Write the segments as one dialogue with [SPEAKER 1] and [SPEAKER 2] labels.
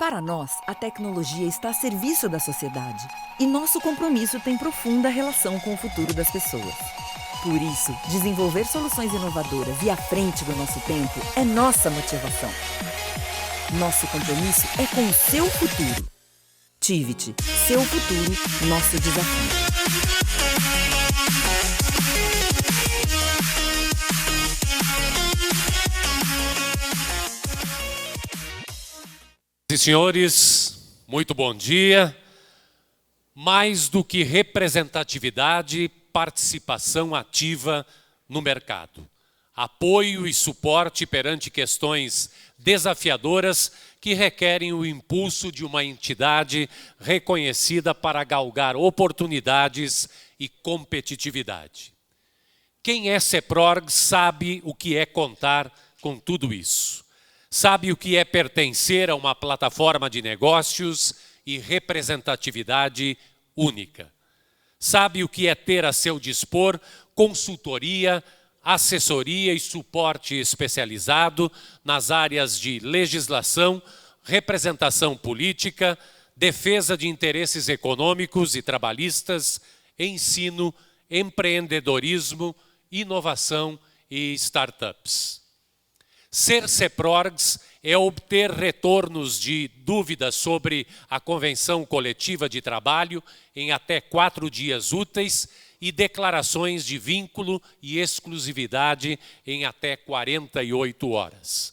[SPEAKER 1] Para nós, a tecnologia está a serviço da sociedade e nosso compromisso tem profunda relação com o futuro das pessoas. Por isso, desenvolver soluções inovadoras e à frente do nosso tempo é nossa motivação. Nosso compromisso é com o seu futuro. Tiviti, seu futuro, nosso desafio.
[SPEAKER 2] Senhoras e senhores, muito bom dia. Mais do que representatividade, participação ativa no mercado. Apoio e suporte perante questões desafiadoras que requerem o impulso de uma entidade reconhecida para galgar oportunidades e competitividade. Quem é CEPRORG sabe o que é contar com tudo isso. Sabe o que é pertencer a uma plataforma de negócios e representatividade única. Sabe o que é ter a seu dispor consultoria, assessoria e suporte especializado nas áreas de legislação, representação política, defesa de interesses econômicos e trabalhistas, ensino, empreendedorismo, inovação e startups. Ser CEPRORGs é obter retornos de dúvidas sobre a Convenção Coletiva de Trabalho em até 4 dias úteis e declarações de vínculo e exclusividade em até 48 horas.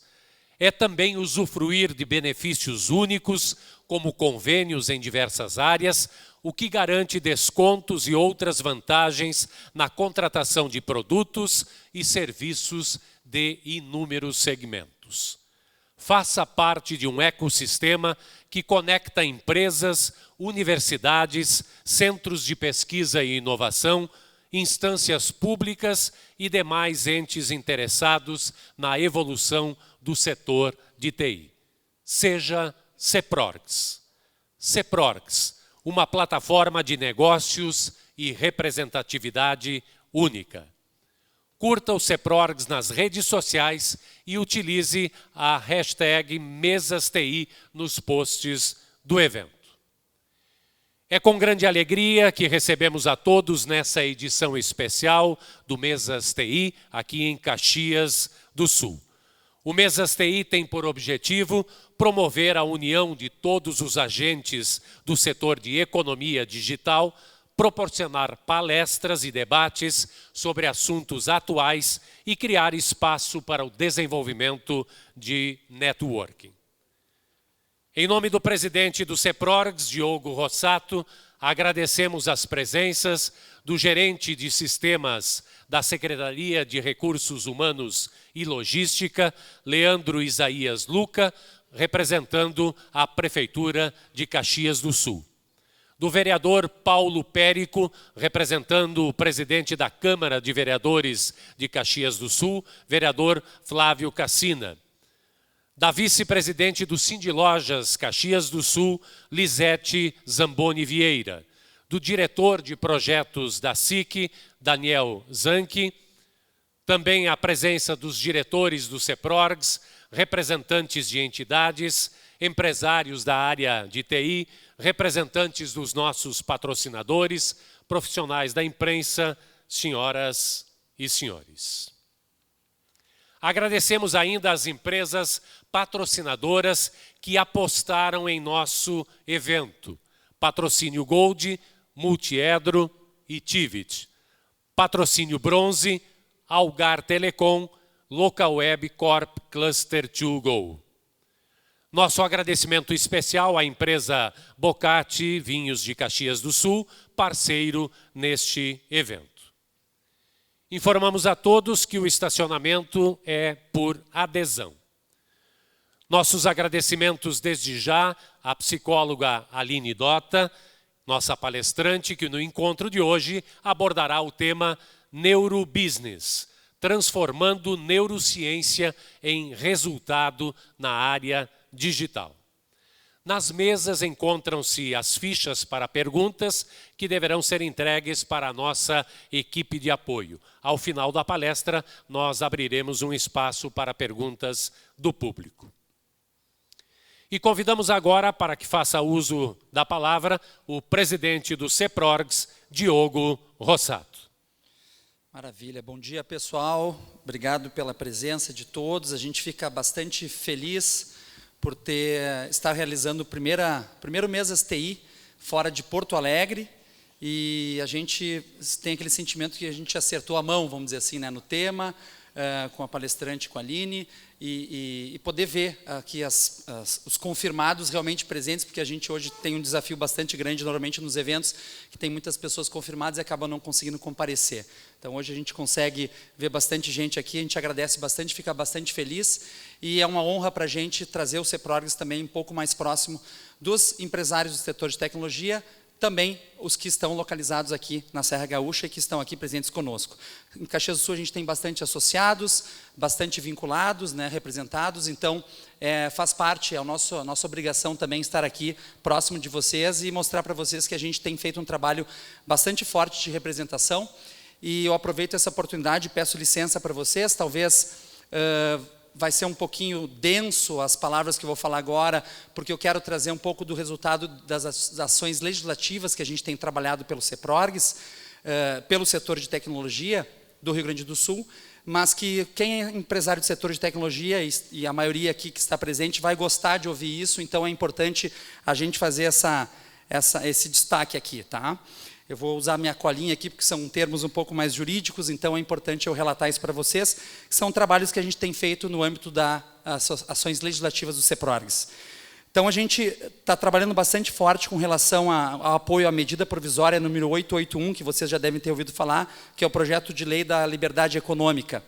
[SPEAKER 2] É também usufruir de benefícios únicos, como convênios em diversas áreas, o que garante descontos e outras vantagens na contratação de produtos e serviços de inúmeros segmentos. Faça parte de um ecossistema que conecta empresas, universidades, centros de pesquisa e inovação, instâncias públicas e demais entes interessados na evolução do setor de TI. Seja CEPRORGs. CEPRORGs, uma plataforma de negócios e representatividade única. Curta o CEPRORGs nas redes sociais e utilize a hashtag MesasTI nos posts do evento. É com grande alegria que recebemos a todos nessa edição especial do Mesas TI, aqui em Caxias do Sul. O Mesas TI tem por objetivo promover a união de todos os agentes do setor de economia digital, proporcionar palestras e debates sobre assuntos atuais e criar espaço para o desenvolvimento de networking. Em nome do presidente do CEPRORGs, Diogo Rossato, agradecemos as presenças do gerente de sistemas da Secretaria de Recursos Humanos e Logística, Leandro Isaías Luca, representando a Prefeitura de Caxias do Sul. Do vereador Paulo Périco, representando o presidente da Câmara de Vereadores de Caxias do Sul, vereador Flávio Cassina. Da vice-presidente do Sindilojas Caxias do Sul, Lisete Zamboni Vieira. Do diretor de projetos da SIC, Daniel Zanchi. Também a presença dos diretores do CEPRORGs, representantes de entidades, empresários da área de TI, representantes dos nossos patrocinadores, profissionais da imprensa, senhoras e senhores. Agradecemos ainda às empresas patrocinadoras que apostaram em nosso evento. Patrocínio Gold, Multiedro e Tiviti. Patrocínio Bronze, Algar Telecom, Local Web Corp Cluster 2 Go. Nosso agradecimento especial à empresa Bocati Vinhos de Caxias do Sul, parceiro neste evento. Informamos a todos que o estacionamento é por adesão. Nossos agradecimentos desde já à psicóloga Aline Dota, nossa palestrante, que no encontro de hoje abordará o tema Neurobusiness, transformando neurociência em resultado na área digital. Nas mesas encontram-se as fichas para perguntas que deverão ser entregues para a nossa equipe de apoio. Ao final da palestra, nós abriremos um espaço para perguntas do público. E convidamos agora, para que faça uso da palavra, o presidente do CEPRORGS, Diogo Rossato.
[SPEAKER 3] Maravilha. Bom dia, pessoal. Obrigado pela presença de todos. A gente fica bastante feliz por estar realizando o primeiro mês STI fora de Porto Alegre. E a gente tem aquele sentimento que a gente acertou a mão, vamos dizer assim, né, no tema, com a palestrante, com a Aline, e poder ver aqui os confirmados realmente presentes, porque a gente hoje tem um desafio bastante grande, normalmente nos eventos, que tem muitas pessoas confirmadas e acabam não conseguindo comparecer. Então hoje a gente consegue ver bastante gente aqui, a gente agradece bastante, fica bastante feliz, e é uma honra para a gente trazer o CEPRORGS também um pouco mais próximo dos empresários do setor de tecnologia, também os que estão localizados aqui na Serra Gaúcha e que estão aqui presentes conosco. Em Caxias do Sul a gente tem bastante associados, bastante vinculados, né, representados, então faz parte, é a nossa obrigação também estar aqui próximo de vocês e mostrar para vocês que a gente tem feito um trabalho bastante forte de representação, e eu aproveito essa oportunidade e peço licença para vocês, talvez vai ser um pouquinho denso as palavras que eu vou falar agora, porque eu quero trazer um pouco do resultado das ações legislativas que a gente tem trabalhado pelo CEPRORGS, pelo setor de tecnologia do Rio Grande do Sul, mas que quem é empresário do setor de tecnologia, e a maioria aqui que está presente, vai gostar de ouvir isso, então é importante a gente fazer esse destaque aqui, tá? Eu vou usar minha colinha aqui, porque são termos um pouco mais jurídicos, então é importante eu relatar isso para vocês, que são trabalhos que a gente tem feito no âmbito das ações legislativas do CEPRORGS. Então a gente está trabalhando bastante forte com relação ao apoio à medida provisória número 881, que vocês já devem ter ouvido falar, que é o projeto de lei da liberdade econômica.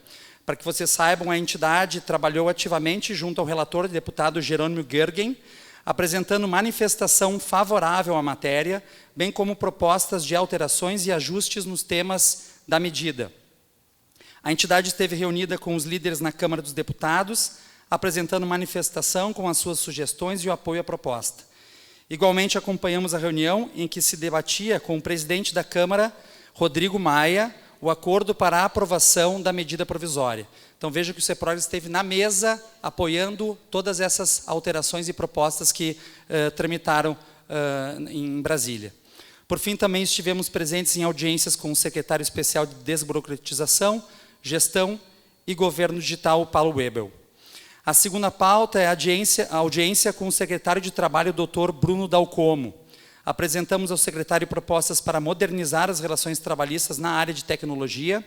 [SPEAKER 3] Para que vocês saibam, a entidade trabalhou ativamente junto ao relator, deputado Jerônimo Gergen, apresentando manifestação favorável à matéria, bem como propostas de alterações e ajustes nos temas da medida. A entidade esteve reunida com os líderes na Câmara dos Deputados, apresentando manifestação com as suas sugestões e o apoio à proposta. Igualmente, acompanhamos a reunião em que se debatia com o presidente da Câmara, Rodrigo Maia, o acordo para a aprovação da medida provisória. Então veja que o CEPRORGS esteve na mesa apoiando todas essas alterações e propostas que tramitaram em Brasília. Por fim, também estivemos presentes em audiências com o secretário especial de Desburocratização, Gestão e Governo Digital, Paulo Webel. A segunda pauta é a audiência com o secretário de Trabalho, Dr. Bruno Dalcomo. Apresentamos ao secretário propostas para modernizar as relações trabalhistas na área de tecnologia.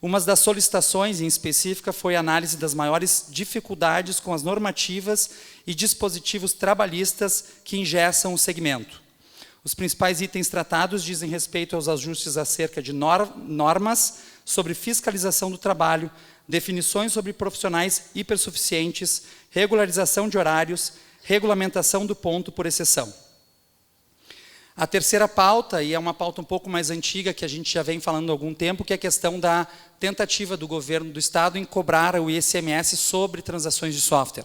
[SPEAKER 3] Uma das solicitações, em específica, foi a análise das maiores dificuldades com as normativas e dispositivos trabalhistas que engessam o segmento. Os principais itens tratados dizem respeito aos ajustes acerca de normas sobre fiscalização do trabalho, definições sobre profissionais hipersuficientes, regularização de horários, regulamentação do ponto por exceção. A terceira pauta, e é uma pauta um pouco mais antiga, que a gente já vem falando há algum tempo, que é a questão da tentativa do governo do Estado em cobrar o ICMS sobre transações de software.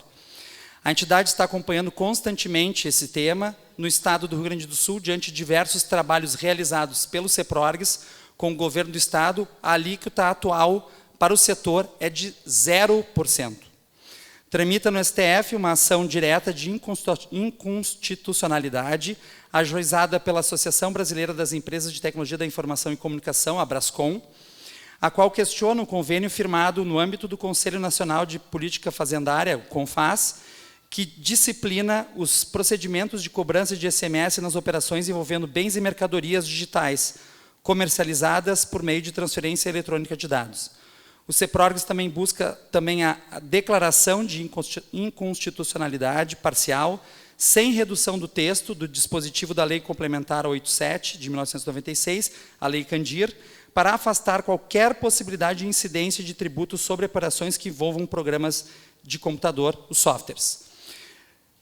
[SPEAKER 3] A entidade está acompanhando constantemente esse tema no Estado do Rio Grande do Sul, diante de diversos trabalhos realizados pelo CEPRORGS com o governo do Estado. A alíquota atual para o setor é de 0%. Tramita no STF uma ação direta de inconstitucionalidade ajuizada pela Associação Brasileira das Empresas de Tecnologia da Informação e Comunicação, a Brascom, a qual questiona o convênio firmado no âmbito do Conselho Nacional de Política Fazendária, o CONFAS, que disciplina os procedimentos de cobrança de ICMS nas operações envolvendo bens e mercadorias digitais, comercializadas por meio de transferência eletrônica de dados. O CEPRORGS também busca a declaração de inconstitucionalidade parcial, sem redução do texto do dispositivo da Lei Complementar 87, de 1996, a Lei Candir, para afastar qualquer possibilidade de incidência de tributos sobre operações que envolvam programas de computador, os softwares.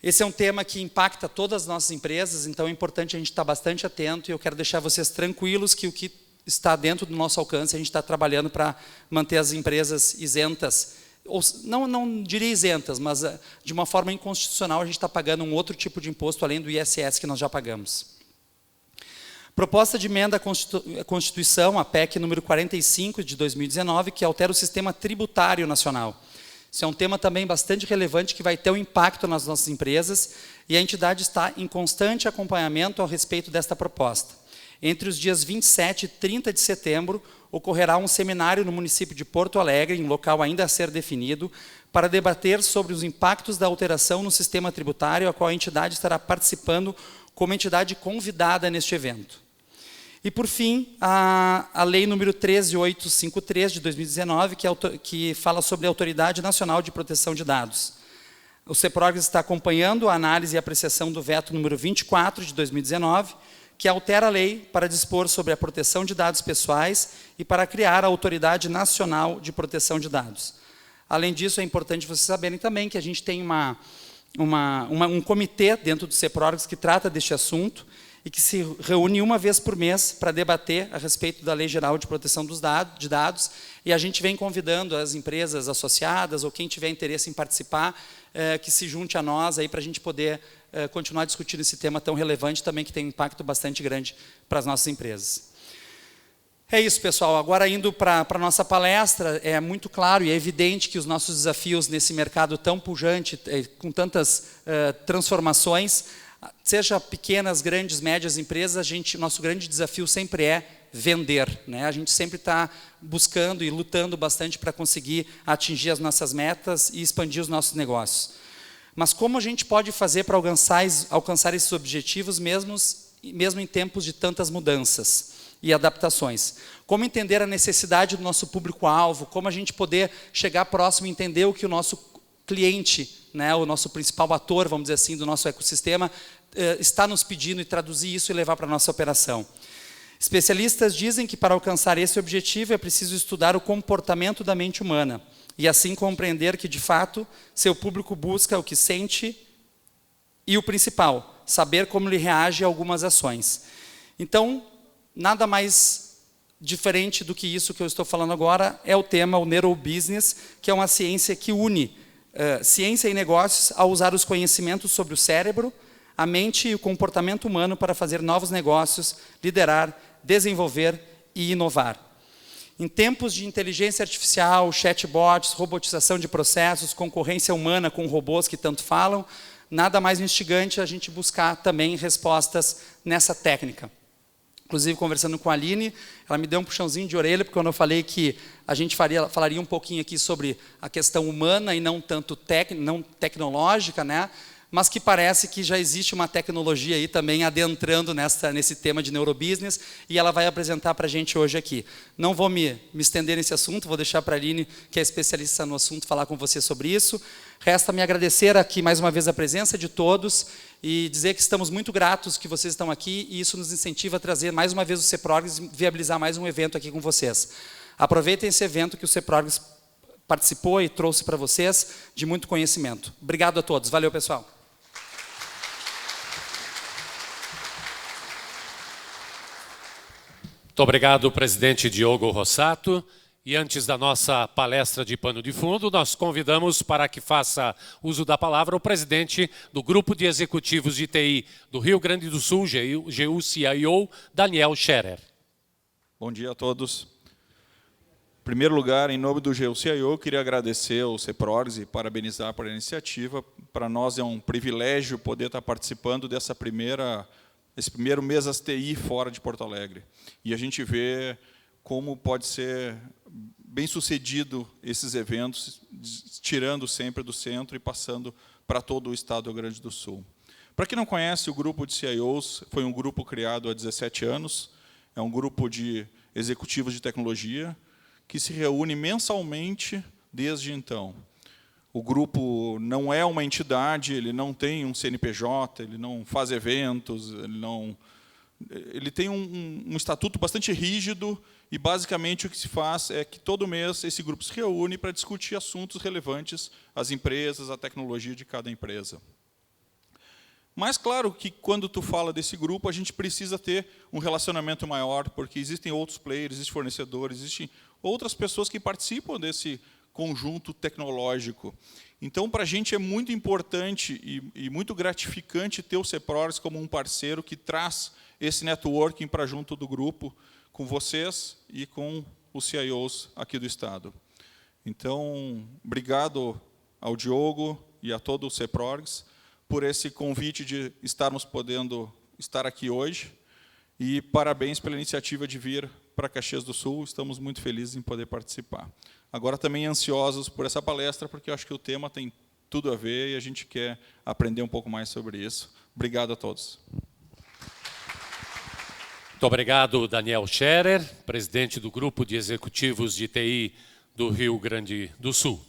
[SPEAKER 3] Esse é um tema que impacta todas as nossas empresas, então é importante a gente estar bastante atento, e eu quero deixar vocês tranquilos que o que está dentro do nosso alcance, a gente está trabalhando para manter as empresas isentas, ou não diria isentas, mas de uma forma inconstitucional a gente está pagando um outro tipo de imposto além do ISS que nós já pagamos. Proposta de emenda à Constituição, a PEC número 45 de 2019, que altera o sistema tributário nacional, Isso é um tema também bastante relevante que vai ter um impacto nas nossas empresas e a entidade está em constante acompanhamento a respeito desta proposta. Entre os dias 27 e 30 de setembro, ocorrerá um seminário no município de Porto Alegre, em local ainda a ser definido, para debater sobre os impactos da alteração no sistema tributário, a qual a entidade estará participando como entidade convidada neste evento. E, por fim, a Lei número 13853, de 2019, que fala sobre a Autoridade Nacional de Proteção de Dados. O CEPROGRESS está acompanhando a análise e apreciação do veto número 24, de 2019, que altera a lei para dispor sobre a proteção de dados pessoais e para criar a Autoridade Nacional de Proteção de Dados. Além disso, é importante vocês saberem também que a gente tem um comitê dentro do CEPROGRESS que trata deste assunto e que se reúne uma vez por mês para debater a respeito da Lei Geral de Proteção de Dados, e a gente vem convidando as empresas associadas ou quem tiver interesse em participar, que se junte a nós aí para a gente poder continuar discutindo esse tema tão relevante também, que tem um impacto bastante grande para as nossas empresas. É isso, pessoal. Agora, indo para a nossa palestra, é muito claro e é evidente que os nossos desafios nesse mercado tão pujante, com tantas transformações, seja pequenas, grandes, médias empresas, nosso grande desafio sempre é vender, né? A gente sempre está buscando e lutando bastante para conseguir atingir as nossas metas e expandir os nossos negócios. Mas como a gente pode fazer para alcançar esses objetivos mesmo em tempos de tantas mudanças e adaptações? Como entender a necessidade do nosso público-alvo? Como a gente poder chegar próximo e entender o que o nosso cliente, né, o nosso principal ator, vamos dizer assim, do nosso ecossistema, está nos pedindo, e traduzir isso e levar para a nossa operação? Especialistas dizem que para alcançar esse objetivo é preciso estudar o comportamento da mente humana e assim compreender que, de fato, seu público busca o que sente e, o principal, saber como ele reage a algumas ações. Então, nada mais diferente do que isso que eu estou falando agora é o tema, o Neurobusiness, que é uma ciência que une ciência e negócios ao usar os conhecimentos sobre o cérebro, a mente e o comportamento humano para fazer novos negócios, liderar, desenvolver e inovar. Em tempos de inteligência artificial, chatbots, robotização de processos, concorrência humana com robôs que tanto falam, nada mais instigante a gente buscar também respostas nessa técnica. Inclusive, conversando com a Aline, ela me deu um puxãozinho de orelha, porque quando eu falei que a gente falaria um pouquinho aqui sobre a questão humana e não tanto não tecnológica, né? Mas que parece que já existe uma tecnologia aí também adentrando nesse tema de neurobusiness, e ela vai apresentar para a gente hoje aqui. Não vou me estender nesse assunto, vou deixar para a Aline, que é especialista no assunto, falar com você sobre isso. Resta-me agradecer aqui mais uma vez a presença de todos e dizer que estamos muito gratos que vocês estão aqui, e isso nos incentiva a trazer mais uma vez o CEPROGRESS e viabilizar mais um evento aqui com vocês. Aproveitem esse evento que o CEPROGRESS participou e trouxe para vocês de muito conhecimento. Obrigado a todos. Valeu, pessoal.
[SPEAKER 2] Muito obrigado, presidente Diogo Rossato. E antes da nossa palestra de pano de fundo, nós convidamos para que faça uso da palavra o presidente do Grupo de Executivos de TI do Rio Grande do Sul, GU-CIO, Daniel Scherer.
[SPEAKER 4] Bom dia a todos. Em primeiro lugar, em nome do GU-CIO, queria agradecer ao CEPROGRESS e parabenizar por a iniciativa. Para nós é um privilégio poder estar participando esse primeiro Mesas TI fora de Porto Alegre. E a gente vê como pode ser bem sucedido esses eventos, tirando sempre do centro e passando para todo o estado do Rio Grande do Sul. Para quem não conhece, o grupo de CIOs foi um grupo criado há 17 anos, é um grupo de executivos de tecnologia que se reúne mensalmente desde então. O grupo não é uma entidade, ele não tem um CNPJ, ele não faz eventos, ele tem um estatuto bastante rígido, e basicamente o que se faz é que todo mês esse grupo se reúne para discutir assuntos relevantes às empresas, à tecnologia de cada empresa. Mas claro que quando tu fala desse grupo, a gente precisa ter um relacionamento maior, porque existem outros players, existem fornecedores, existem outras pessoas que participam desse conjunto tecnológico. Então, para a gente é muito importante e muito gratificante ter o CEPROGRESS como um parceiro que traz esse networking para junto do grupo, com vocês e com os CIOs aqui do Estado. Então, obrigado ao Diogo e a todo o CEPRORGS por esse convite de estarmos podendo estar aqui hoje. E parabéns pela iniciativa de vir para Caxias do Sul. Estamos muito felizes em poder participar. Agora também ansiosos por essa palestra, porque eu acho que o tema tem tudo a ver e a gente quer aprender um pouco mais sobre isso. Obrigado a todos.
[SPEAKER 2] Muito obrigado, Daniel Scherer, presidente do Grupo de Executivos de TI do Rio Grande do Sul.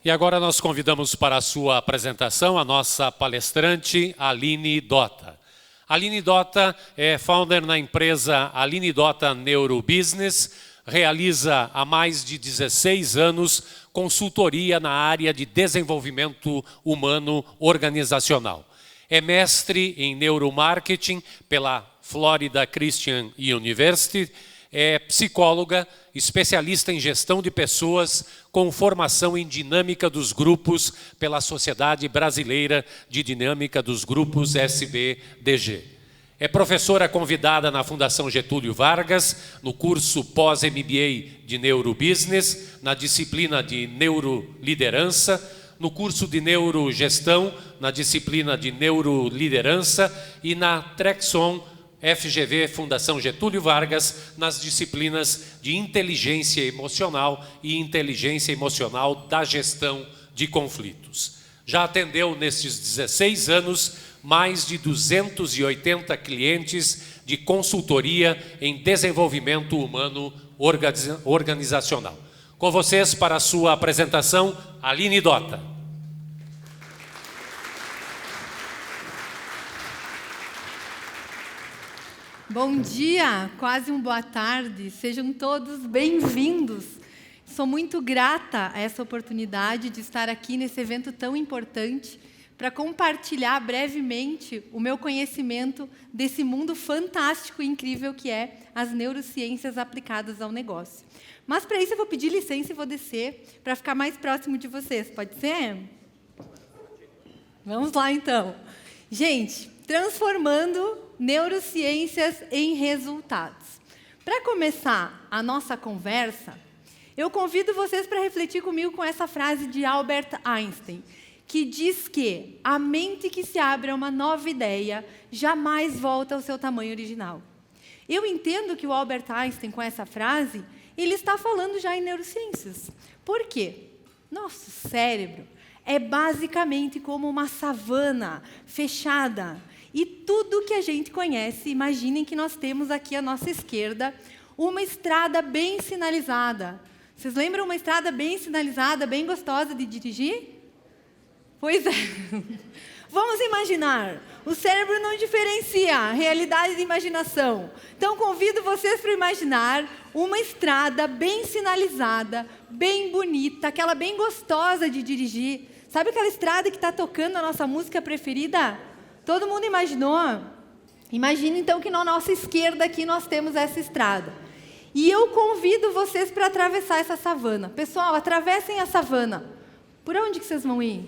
[SPEAKER 2] E agora nós convidamos para a sua apresentação a nossa palestrante, Aline Dota. Aline Dota é founder na empresa Aline Dota Neurobusiness, realiza há mais de 16 anos consultoria na área de desenvolvimento humano organizacional. É mestre em neuromarketing pela Florida Christian University, é psicóloga, especialista em gestão de pessoas com formação em dinâmica dos grupos pela Sociedade Brasileira de Dinâmica dos Grupos SBDG. É professora convidada na Fundação Getúlio Vargas, no curso pós-MBA de Neurobusiness, na disciplina de Neuroliderança, no curso de Neurogestão, na disciplina de Neuroliderança e na Trexon FGV, Fundação Getúlio Vargas, nas disciplinas de Inteligência Emocional e Inteligência Emocional da Gestão de Conflitos. Já atendeu, nesses 16 anos, mais de 280 clientes de consultoria em desenvolvimento humano organizacional. Com vocês, para a sua apresentação, Aline Dota.
[SPEAKER 5] Bom dia, quase boa tarde, sejam todos bem-vindos. Sou muito grata a essa oportunidade de estar aqui nesse evento tão importante para compartilhar brevemente o meu conhecimento desse mundo fantástico e incrível que é as neurociências aplicadas ao negócio. Mas para isso eu vou pedir licença e vou descer para ficar mais próximo de vocês, pode ser? Vamos lá então. Gente, transformando neurociências em resultados. Para começar a nossa conversa, eu convido vocês para refletir comigo com essa frase de Albert Einstein, que diz que a mente que se abre a uma nova ideia jamais volta ao seu tamanho original. Eu entendo que o Albert Einstein, com essa frase, ele está falando já em neurociências. Por quê? Nosso cérebro é basicamente como uma savana fechada. E tudo que a gente conhece, imaginem que nós temos aqui à nossa esquerda uma estrada bem sinalizada. Vocês lembram uma estrada bem sinalizada, bem gostosa de dirigir? Pois é. Vamos imaginar. O cérebro não diferencia realidade de imaginação. Então, convido vocês para imaginar uma estrada bem sinalizada, bem bonita, aquela bem gostosa de dirigir. Sabe aquela estrada que está tocando a nossa música preferida? Todo mundo imaginou? Imagina então que na nossa esquerda aqui nós temos essa estrada. E eu convido vocês para atravessar essa savana. Pessoal, atravessem a savana. Por onde que vocês vão ir?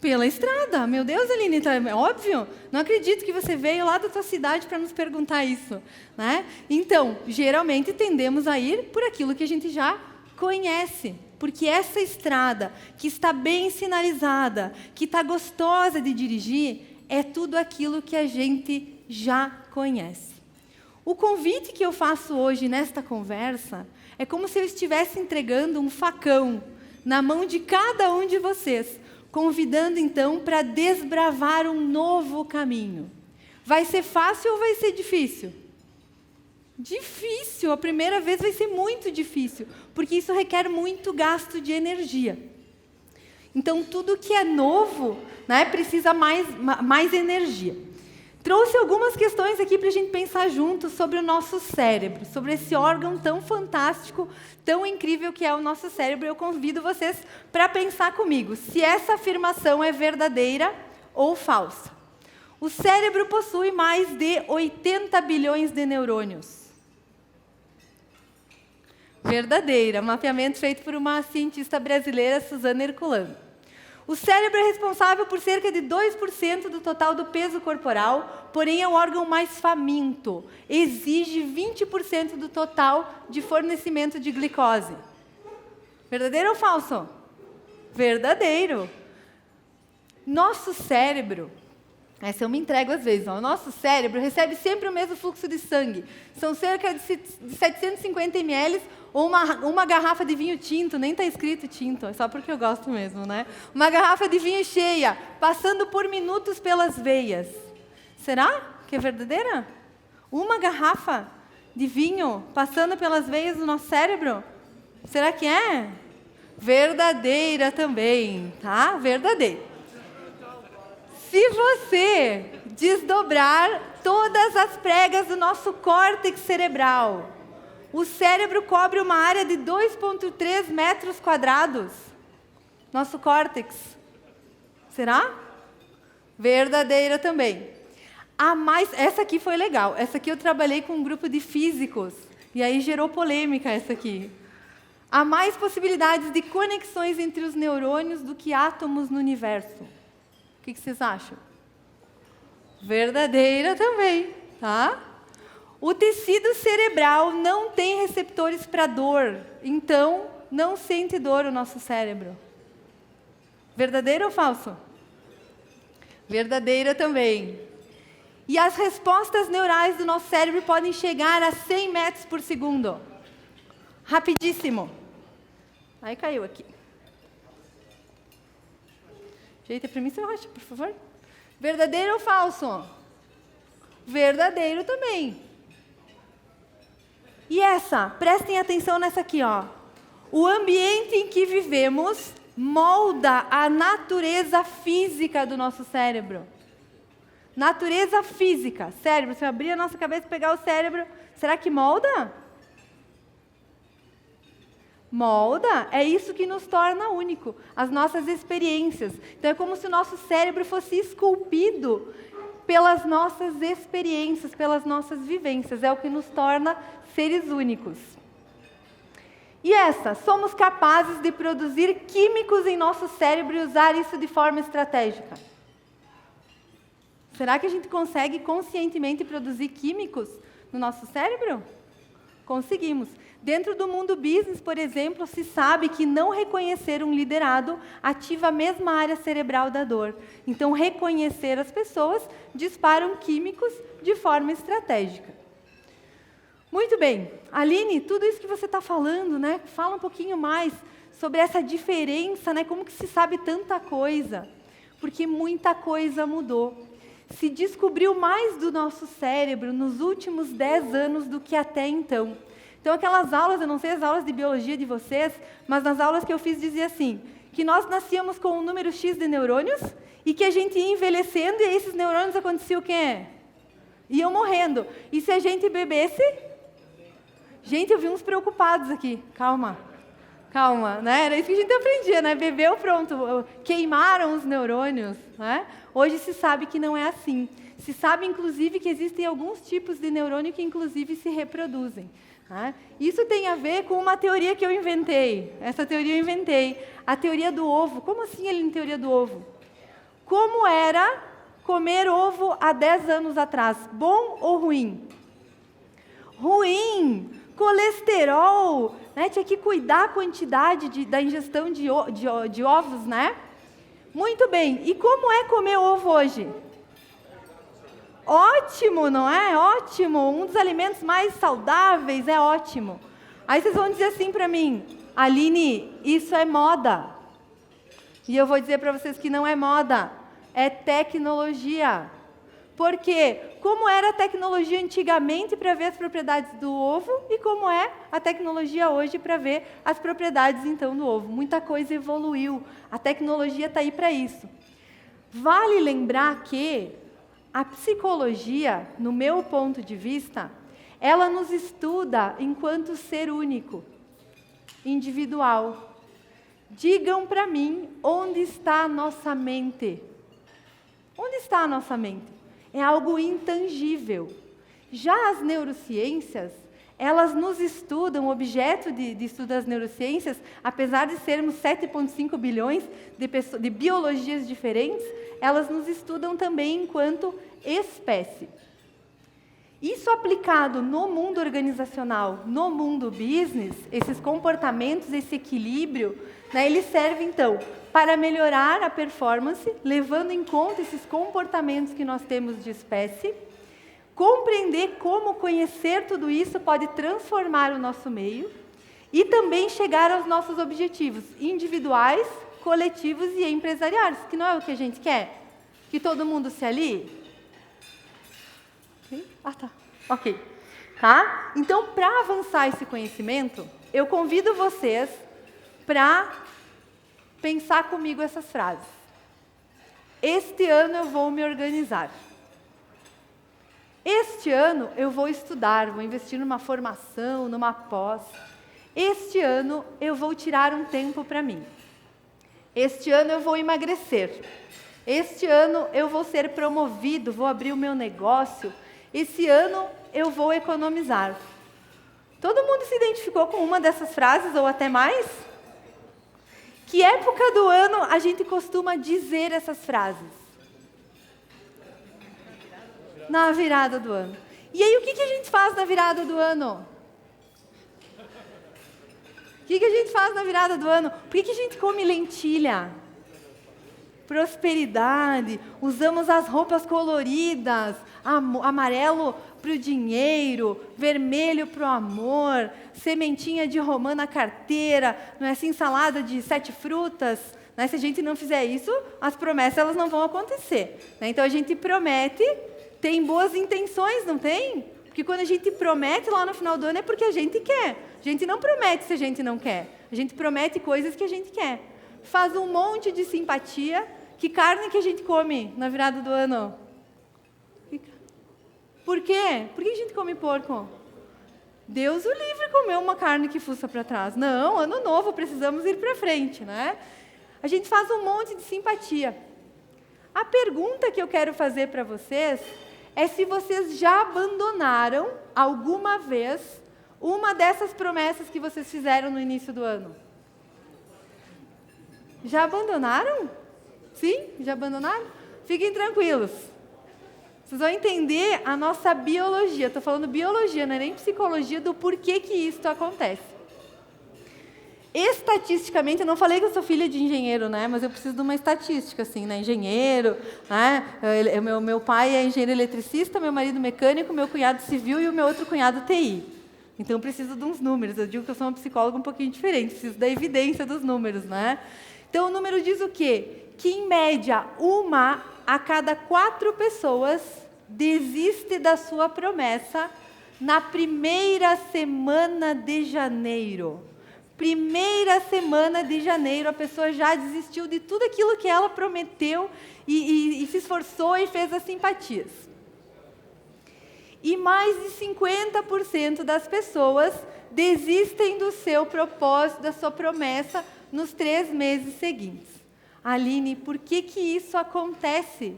[SPEAKER 5] Pela estrada. Meu Deus, Aline, é óbvio. Não acredito que você veio lá da tua cidade para nos perguntar isso, né? Então, geralmente tendemos a ir por aquilo que a gente já conhece. Porque essa estrada, que está bem sinalizada, que está gostosa de dirigir, é tudo aquilo que a gente já conhece. O convite que eu faço hoje nesta conversa é como se eu estivesse entregando um facão na mão de cada um de vocês, convidando então para desbravar um novo caminho. Vai ser fácil ou vai ser difícil? Difícil, a primeira vez vai ser muito difícil, porque isso requer muito gasto de energia. Então, tudo que é novo, né, precisa mais energia. Trouxe algumas questões aqui para a gente pensar juntos sobre o nosso cérebro, sobre esse órgão tão fantástico, tão incrível que é o nosso cérebro. Eu convido vocês para pensar comigo se essa afirmação é verdadeira ou falsa. O cérebro possui mais de 80 bilhões de neurônios. Verdadeira, mapeamento feito por uma cientista brasileira, Suzana Herculano. O cérebro é responsável por cerca de 2% do total do peso corporal, porém é o órgão mais faminto. Exige 20% do total de fornecimento de glicose. Verdadeiro ou falso? Verdadeiro. Nosso cérebro, essa eu me entrego às vezes, o nosso cérebro recebe sempre o mesmo fluxo de sangue. São cerca de 750 ml ou uma garrafa de vinho tinto, nem está escrito tinto, é só porque eu gosto mesmo, né? Uma garrafa de vinho cheia, passando por minutos pelas veias. Será que é verdadeira? Uma garrafa de vinho passando pelas veias do nosso cérebro? Será que é? Verdadeira também, tá? Verdadeira. Se você desdobrar todas as pregas do nosso córtex cerebral, o cérebro cobre uma área de 2,3 metros quadrados. Nosso córtex. Será? Verdadeira também. Essa aqui foi legal. Essa aqui eu trabalhei com um grupo de físicos. E aí gerou polêmica essa aqui. Há mais possibilidades de conexões entre os neurônios do que átomos no universo. O que vocês acham? Verdadeira também, tá? O tecido cerebral não tem receptores para dor, então não sente dor o nosso cérebro. Verdadeiro ou falso? Verdadeira também. E as respostas neurais do nosso cérebro podem chegar a 100 metros por segundo. Rapidíssimo. Aí caiu aqui. Ajeita para mim, seu Rocha, por favor. Verdadeiro ou falso? Verdadeiro também. E essa, prestem atenção nessa aqui, ó. O ambiente em que vivemos molda a natureza física do nosso cérebro. Natureza física. Cérebro, se eu abrir a nossa cabeça e pegar o cérebro, será que molda? Molda, é isso que nos torna único, as nossas experiências. Então é como se o nosso cérebro fosse esculpido pelas nossas experiências, pelas nossas vivências. É o que nos torna seres únicos. E somos capazes de produzir químicos em nosso cérebro e usar isso de forma estratégica. Será que a gente consegue conscientemente produzir químicos no nosso cérebro? Conseguimos. Dentro do mundo business, por exemplo, se sabe que não reconhecer um liderado ativa a mesma área cerebral da dor. Então, reconhecer as pessoas disparam químicos de forma estratégica. Muito bem. Aline, tudo isso que você está falando, né? Fala um pouquinho mais sobre essa diferença, né? Como que se sabe tanta coisa? Porque muita coisa mudou. Se descobriu mais do nosso cérebro nos últimos 10 anos do que até então. Então, aquelas aulas, eu não sei as aulas de biologia de vocês, mas nas aulas que eu fiz dizia assim, que nós nascíamos com um número X de neurônios e que a gente ia envelhecendo e esses neurônios acontecia o quê? Iam morrendo. E se a gente bebesse? Gente, eu vi uns preocupados aqui. Calma, né? Era isso que a gente aprendia, né? Bebeu, pronto, queimaram os neurônios, né? Hoje se sabe que não é assim. Se sabe, inclusive, que existem alguns tipos de neurônio que, inclusive, se reproduzem. Isso tem a ver com uma teoria que eu inventei. Essa teoria eu inventei. A teoria do ovo. Como assim, Aline, teoria do ovo? Como era comer ovo há 10 anos atrás? Bom ou ruim? Ruim. Colesterol. Né? Tinha que cuidar a quantidade da ingestão de ovos, né? Muito bem. E como é comer ovo hoje? Ótimo, não é? Ótimo. Um dos alimentos mais saudáveis, é ótimo. Aí vocês vão dizer assim para mim, Aline, isso é moda. E eu vou dizer para vocês que não é moda, é tecnologia. Por quê? Como era a tecnologia antigamente para ver as propriedades do ovo e como é a tecnologia hoje para ver as propriedades, então, do ovo. Muita coisa evoluiu. A tecnologia está aí para isso. Vale lembrar que A psicologia, no meu ponto de vista, ela nos estuda enquanto ser único, individual. Digam para mim onde está a nossa mente. Onde está a nossa mente? É algo intangível. Já as neurociências, elas nos estudam, o objeto de estudo das neurociências, apesar de sermos 7,5 bilhões de biologias diferentes, elas nos estudam também enquanto espécie. Isso aplicado no mundo organizacional, no mundo business, esses comportamentos, esse equilíbrio, né, eles servem, então, para melhorar a performance, levando em conta esses comportamentos que nós temos de espécie, compreender como conhecer tudo isso pode transformar o nosso meio e também chegar aos nossos objetivos individuais, coletivos e empresariais, que não é o que a gente quer? Que todo mundo se alie? Ah, tá. Ok. Tá? Então, para avançar esse conhecimento, eu convido vocês para pensar comigo essas frases. Este ano eu vou me organizar. Este ano eu vou estudar, vou investir numa formação, numa pós. Este ano eu vou tirar um tempo para mim. Este ano eu vou emagrecer. Este ano eu vou ser promovido, vou abrir o meu negócio. Esse ano eu vou economizar. Todo mundo se identificou com uma dessas frases ou até mais? Que época do ano a gente costuma dizer essas frases? Na virada do ano. E aí, o que a gente faz na virada do ano? O que a gente faz na virada do ano? Por que a gente come lentilha? Prosperidade. Usamos as roupas coloridas. Amarelo para o dinheiro, vermelho para o amor, sementinha de romã na carteira, não é assim, salada de 7 frutas. Né? Se a gente não fizer isso, as promessas elas não vão acontecer. Né? Então, a gente promete... Tem boas intenções, não tem? Porque quando a gente promete lá no final do ano é porque a gente quer. A gente não promete se a gente não quer. A gente promete coisas que a gente quer. Faz um monte de simpatia. Que carne que a gente come na virada do ano? Por quê? Por que a gente come porco? Deus o livre comer uma carne que fuça para trás. Não, ano novo, precisamos ir para frente, né? A gente faz um monte de simpatia. A pergunta que eu quero fazer para vocês é se vocês já abandonaram alguma vez uma dessas promessas que vocês fizeram no início do ano. Já abandonaram? Sim? Já abandonaram? Fiquem tranquilos. Vocês vão entender a nossa biologia. Estou falando biologia, não é nem psicologia do porquê que isso acontece. Estatisticamente, eu não falei que eu sou filha de engenheiro, né? Mas eu preciso de uma estatística, assim, né? Engenheiro, né? Meu pai é engenheiro eletricista, meu marido mecânico, meu cunhado civil e o meu outro cunhado TI. Então, eu preciso de uns números. Eu digo que eu sou uma psicóloga um pouquinho diferente, preciso da evidência dos números, né? Então, o número diz o quê? Que, em média, 1 a cada 4 pessoas desiste da sua promessa na primeira semana de janeiro. Primeira semana de janeiro, a pessoa já desistiu de tudo aquilo que ela prometeu e se esforçou e fez as simpatias. E mais de 50% das pessoas desistem do seu propósito, da sua promessa, nos 3 meses seguintes. Aline, por que isso acontece?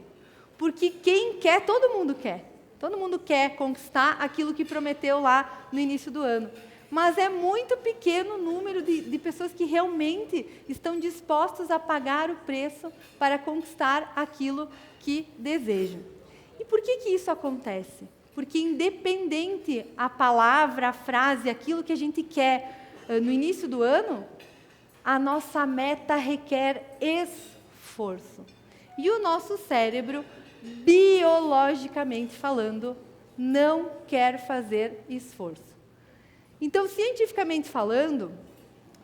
[SPEAKER 5] Porque quem quer, todo mundo quer. Todo mundo quer conquistar aquilo que prometeu lá no início do ano. Mas é muito pequeno o número de pessoas que realmente estão dispostos a pagar o preço para conquistar aquilo que desejam. E por que isso acontece? Porque independente a palavra, a frase, aquilo que a gente quer no início do ano, a nossa meta requer esforço. E o nosso cérebro, biologicamente falando, não quer fazer esforço. Então, cientificamente falando,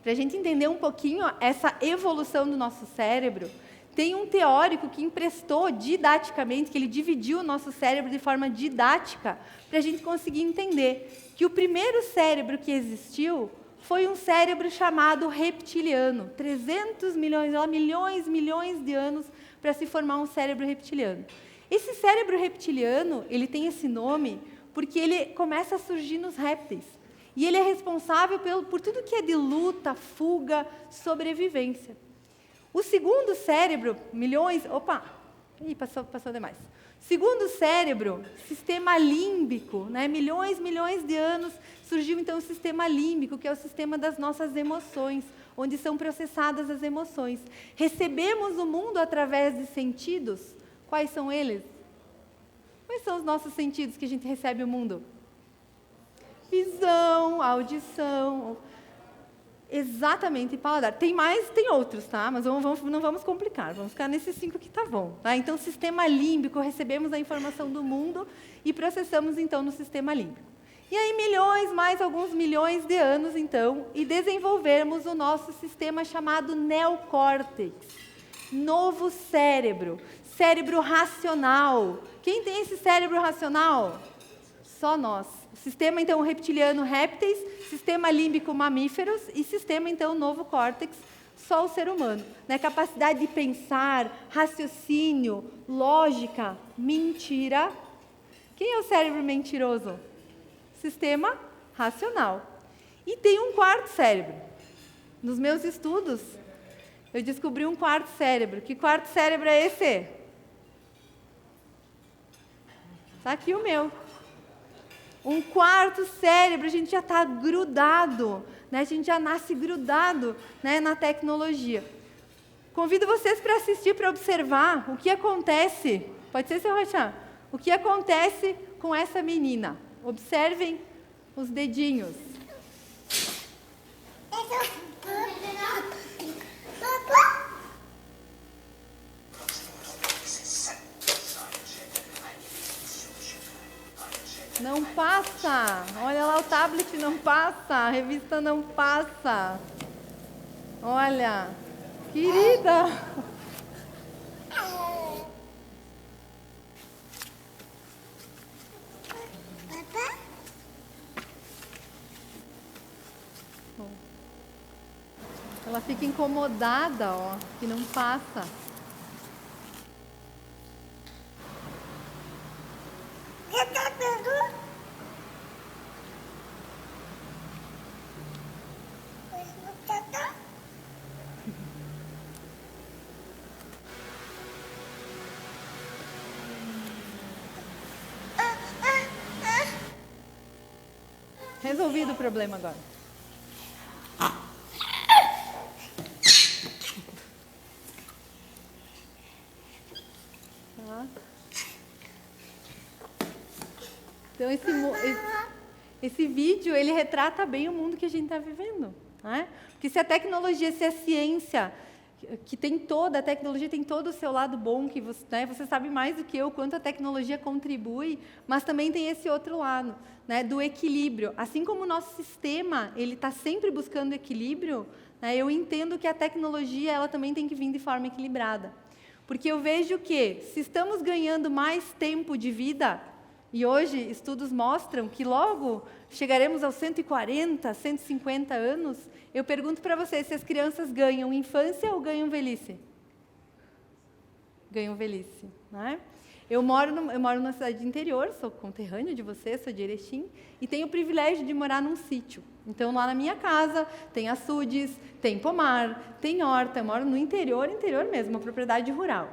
[SPEAKER 5] para a gente entender um pouquinho essa evolução do nosso cérebro, tem um teórico que emprestou didaticamente, que ele dividiu o nosso cérebro de forma didática, para a gente conseguir entender que o primeiro cérebro que existiu foi um cérebro chamado reptiliano. 300 milhões de anos para se formar um cérebro reptiliano. Esse cérebro reptiliano, ele tem esse nome porque ele começa a surgir nos répteis. E ele é responsável por tudo que é de luta, fuga, sobrevivência. O segundo cérebro, passou demais. Segundo cérebro, sistema límbico, né? Milhões de anos, surgiu então o sistema límbico, que é o sistema das nossas emoções, onde são processadas as emoções. Recebemos o mundo através de sentidos. Quais são eles? Quais são os nossos sentidos que a gente recebe o mundo? Visão, audição, exatamente, paladar. Tem outros, tá? Mas não vamos complicar, vamos ficar nesses 5 que tá bom. Tá? Então, sistema límbico, recebemos a informação do mundo e processamos, então, no sistema límbico. E aí, mais alguns milhões de anos, então, e desenvolvermos o nosso sistema chamado neocórtex. Novo cérebro, cérebro racional. Quem tem esse cérebro racional? Só nós. O sistema, então, reptiliano, répteis, sistema límbico, mamíferos, e sistema, então, novo córtex, só o ser humano. Né? Capacidade de pensar, raciocínio, lógica, mentira. Quem é o cérebro mentiroso? Sistema racional. E tem um quarto cérebro. Nos meus estudos, eu descobri um quarto cérebro. Que quarto cérebro é esse? Está aqui o meu. Um quarto cérebro, a gente já está grudado, né? A gente já nasce grudado, né, na tecnologia. Convido vocês para assistir, para observar o que acontece. Pode ser, seu Rachan? O que acontece com essa menina? Observem os dedinhos. Não passa. Olha lá, o tablet não passa, a revista não passa. Olha, querida. Ela fica incomodada, ó, que não passa. Resolvido o problema agora. Tá. Então, esse vídeo, ele retrata bem o mundo que a gente está vivendo. Né? Porque se a tecnologia, se a ciência, que tem toda, a tecnologia tem todo o seu lado bom, que você, né, você sabe mais do que eu quanto a tecnologia contribui, mas também tem esse outro lado, né, do equilíbrio. Assim como o nosso sistema, ele está sempre buscando equilíbrio, né, eu entendo que a tecnologia, ela também tem que vir de forma equilibrada. Porque eu vejo que, se estamos ganhando mais tempo de vida, e hoje estudos mostram que logo chegaremos aos 140, 150 anos, eu pergunto para vocês se as crianças ganham infância ou ganham velhice? Ganham velhice, né? Eu moro numa cidade de interior, sou conterrânea de vocês, sou de Erechim, e tenho o privilégio de morar num sítio. Então, lá na minha casa, tem açudes, tem pomar, tem horta, eu moro no interior mesmo, uma propriedade rural.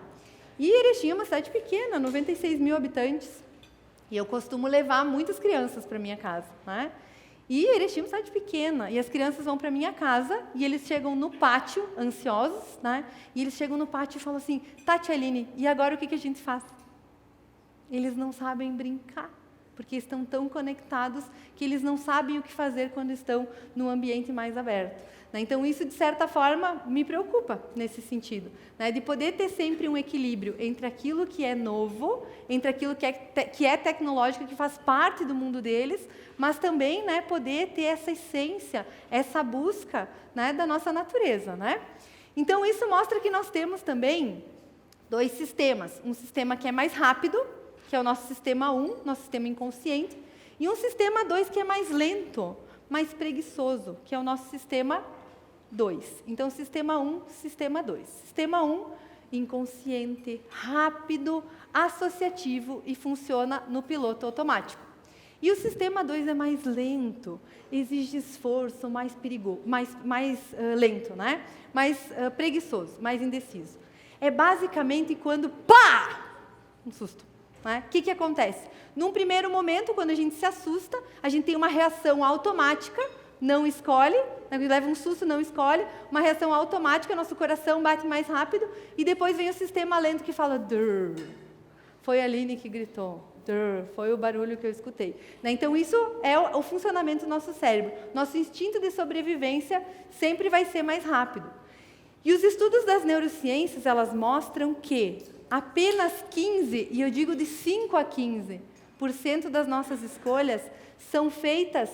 [SPEAKER 5] E Erechim é uma cidade pequena, 96 mil habitantes, e eu costumo levar muitas crianças para minha casa, né? E Erechim é uma cidade pequena, e as crianças vão para minha casa, e eles chegam no pátio, ansiosos, né? E eles chegam no pátio e falam assim, Tati, Aline, e agora o que a gente faz? Eles não sabem brincar, porque estão tão conectados que eles não sabem o que fazer quando estão num ambiente mais aberto. Né? Então, isso, de certa forma, me preocupa nesse sentido, né? De poder ter sempre um equilíbrio entre aquilo que é novo, entre aquilo que é tecnológico, que faz parte do mundo deles, mas também, né, poder ter essa essência, essa busca, né, da nossa natureza. Né? Então, isso mostra que nós temos também 2 sistemas. Um sistema que é mais rápido, que é o nosso sistema 1, nosso sistema inconsciente, e um sistema 2 que é mais lento, mais preguiçoso, que é o nosso sistema 2. Então, sistema 1, sistema 2. Sistema 1, inconsciente, rápido, associativo e funciona no piloto automático. E o sistema 2 é mais lento, exige esforço, mais perigoso, mais lento, né? Mais preguiçoso, mais indeciso. É basicamente quando, pá! Um susto. Né? O que acontece? Num primeiro momento, quando a gente se assusta, a gente tem uma reação automática, não escolhe, leva um susto, não escolhe, uma reação automática, nosso coração bate mais rápido, e depois vem o sistema lento que fala, Drrr. Foi a Aline que gritou, Drrr. Foi o barulho que eu escutei. Né? Então, isso é o funcionamento do nosso cérebro. Nosso instinto de sobrevivência sempre vai ser mais rápido. E os estudos das neurociências, elas mostram que apenas 15, e eu digo de 5 a 15% das nossas escolhas são feitas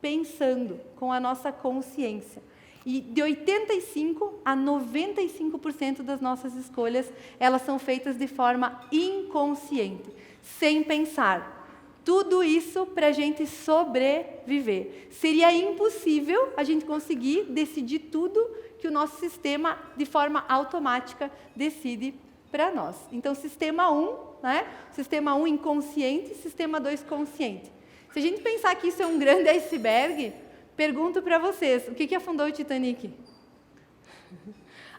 [SPEAKER 5] pensando, com a nossa consciência. E de 85% a 95% das nossas escolhas, elas são feitas de forma inconsciente, sem pensar. Tudo isso para a gente sobreviver. Seria impossível a gente conseguir decidir tudo que o nosso sistema, de forma automática, decide para nós. Então, sistema 1, né? Sistema 1 inconsciente, sistema 2 consciente. Se a gente pensar que isso é um grande iceberg, pergunto para vocês, o que afundou o Titanic?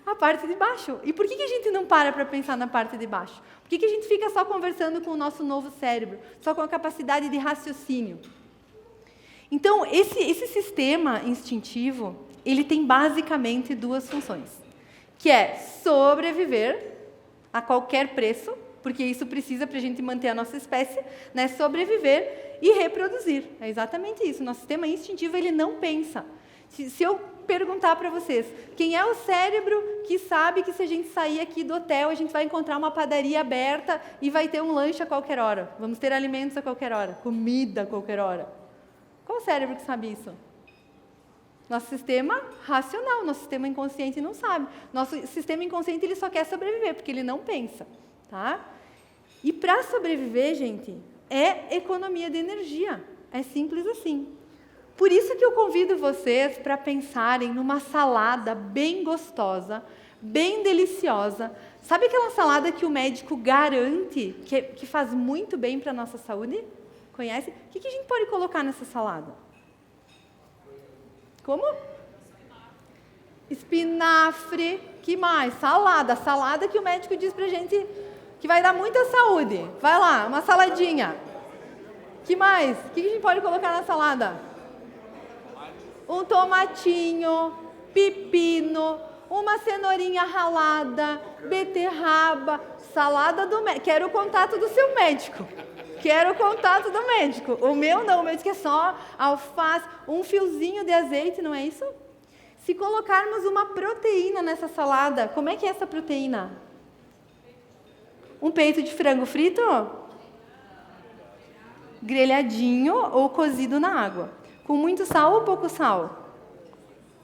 [SPEAKER 5] A parte de baixo. E por que a gente não para pensar na parte de baixo? Por que a gente fica só conversando com o nosso novo cérebro, só com a capacidade de raciocínio? Então, esse sistema instintivo, ele tem basicamente duas funções, que é sobreviver a qualquer preço, porque isso precisa para a gente manter a nossa espécie, né? Sobreviver e reproduzir. É exatamente isso. Nosso sistema instintivo, ele não pensa. Se eu perguntar para vocês, quem é o cérebro que sabe que se a gente sair aqui do hotel, a gente vai encontrar uma padaria aberta e vai ter um lanche a qualquer hora? Vamos ter alimentos a qualquer hora, comida a qualquer hora. Qual o cérebro que sabe isso? Nosso sistema racional, nosso sistema inconsciente não sabe. Nosso sistema inconsciente, ele só quer sobreviver, porque ele não pensa. Tá? E para sobreviver, gente, é economia de energia. É simples assim. Por isso que eu convido vocês para pensarem numa salada bem gostosa, bem deliciosa. Sabe aquela salada que o médico garante que faz muito bem para a nossa saúde? Conhece? O que a gente pode colocar nessa salada? Como? Espinafre. Que mais? Salada. Salada que o médico diz para a gente que vai dar muita saúde. Vai lá, uma saladinha. Que mais? O que a gente pode colocar na salada? Um tomatinho, pepino, uma cenourinha ralada, beterraba, salada do médico. Quero o contato do seu médico. Quero o contato do médico. O meu não, o meu diz que é só alface, um fiozinho de azeite, não é isso? Se colocarmos uma proteína nessa salada, como é que é essa proteína? Um peito de frango frito? Grelhadinho ou cozido na água. Com muito sal ou pouco sal?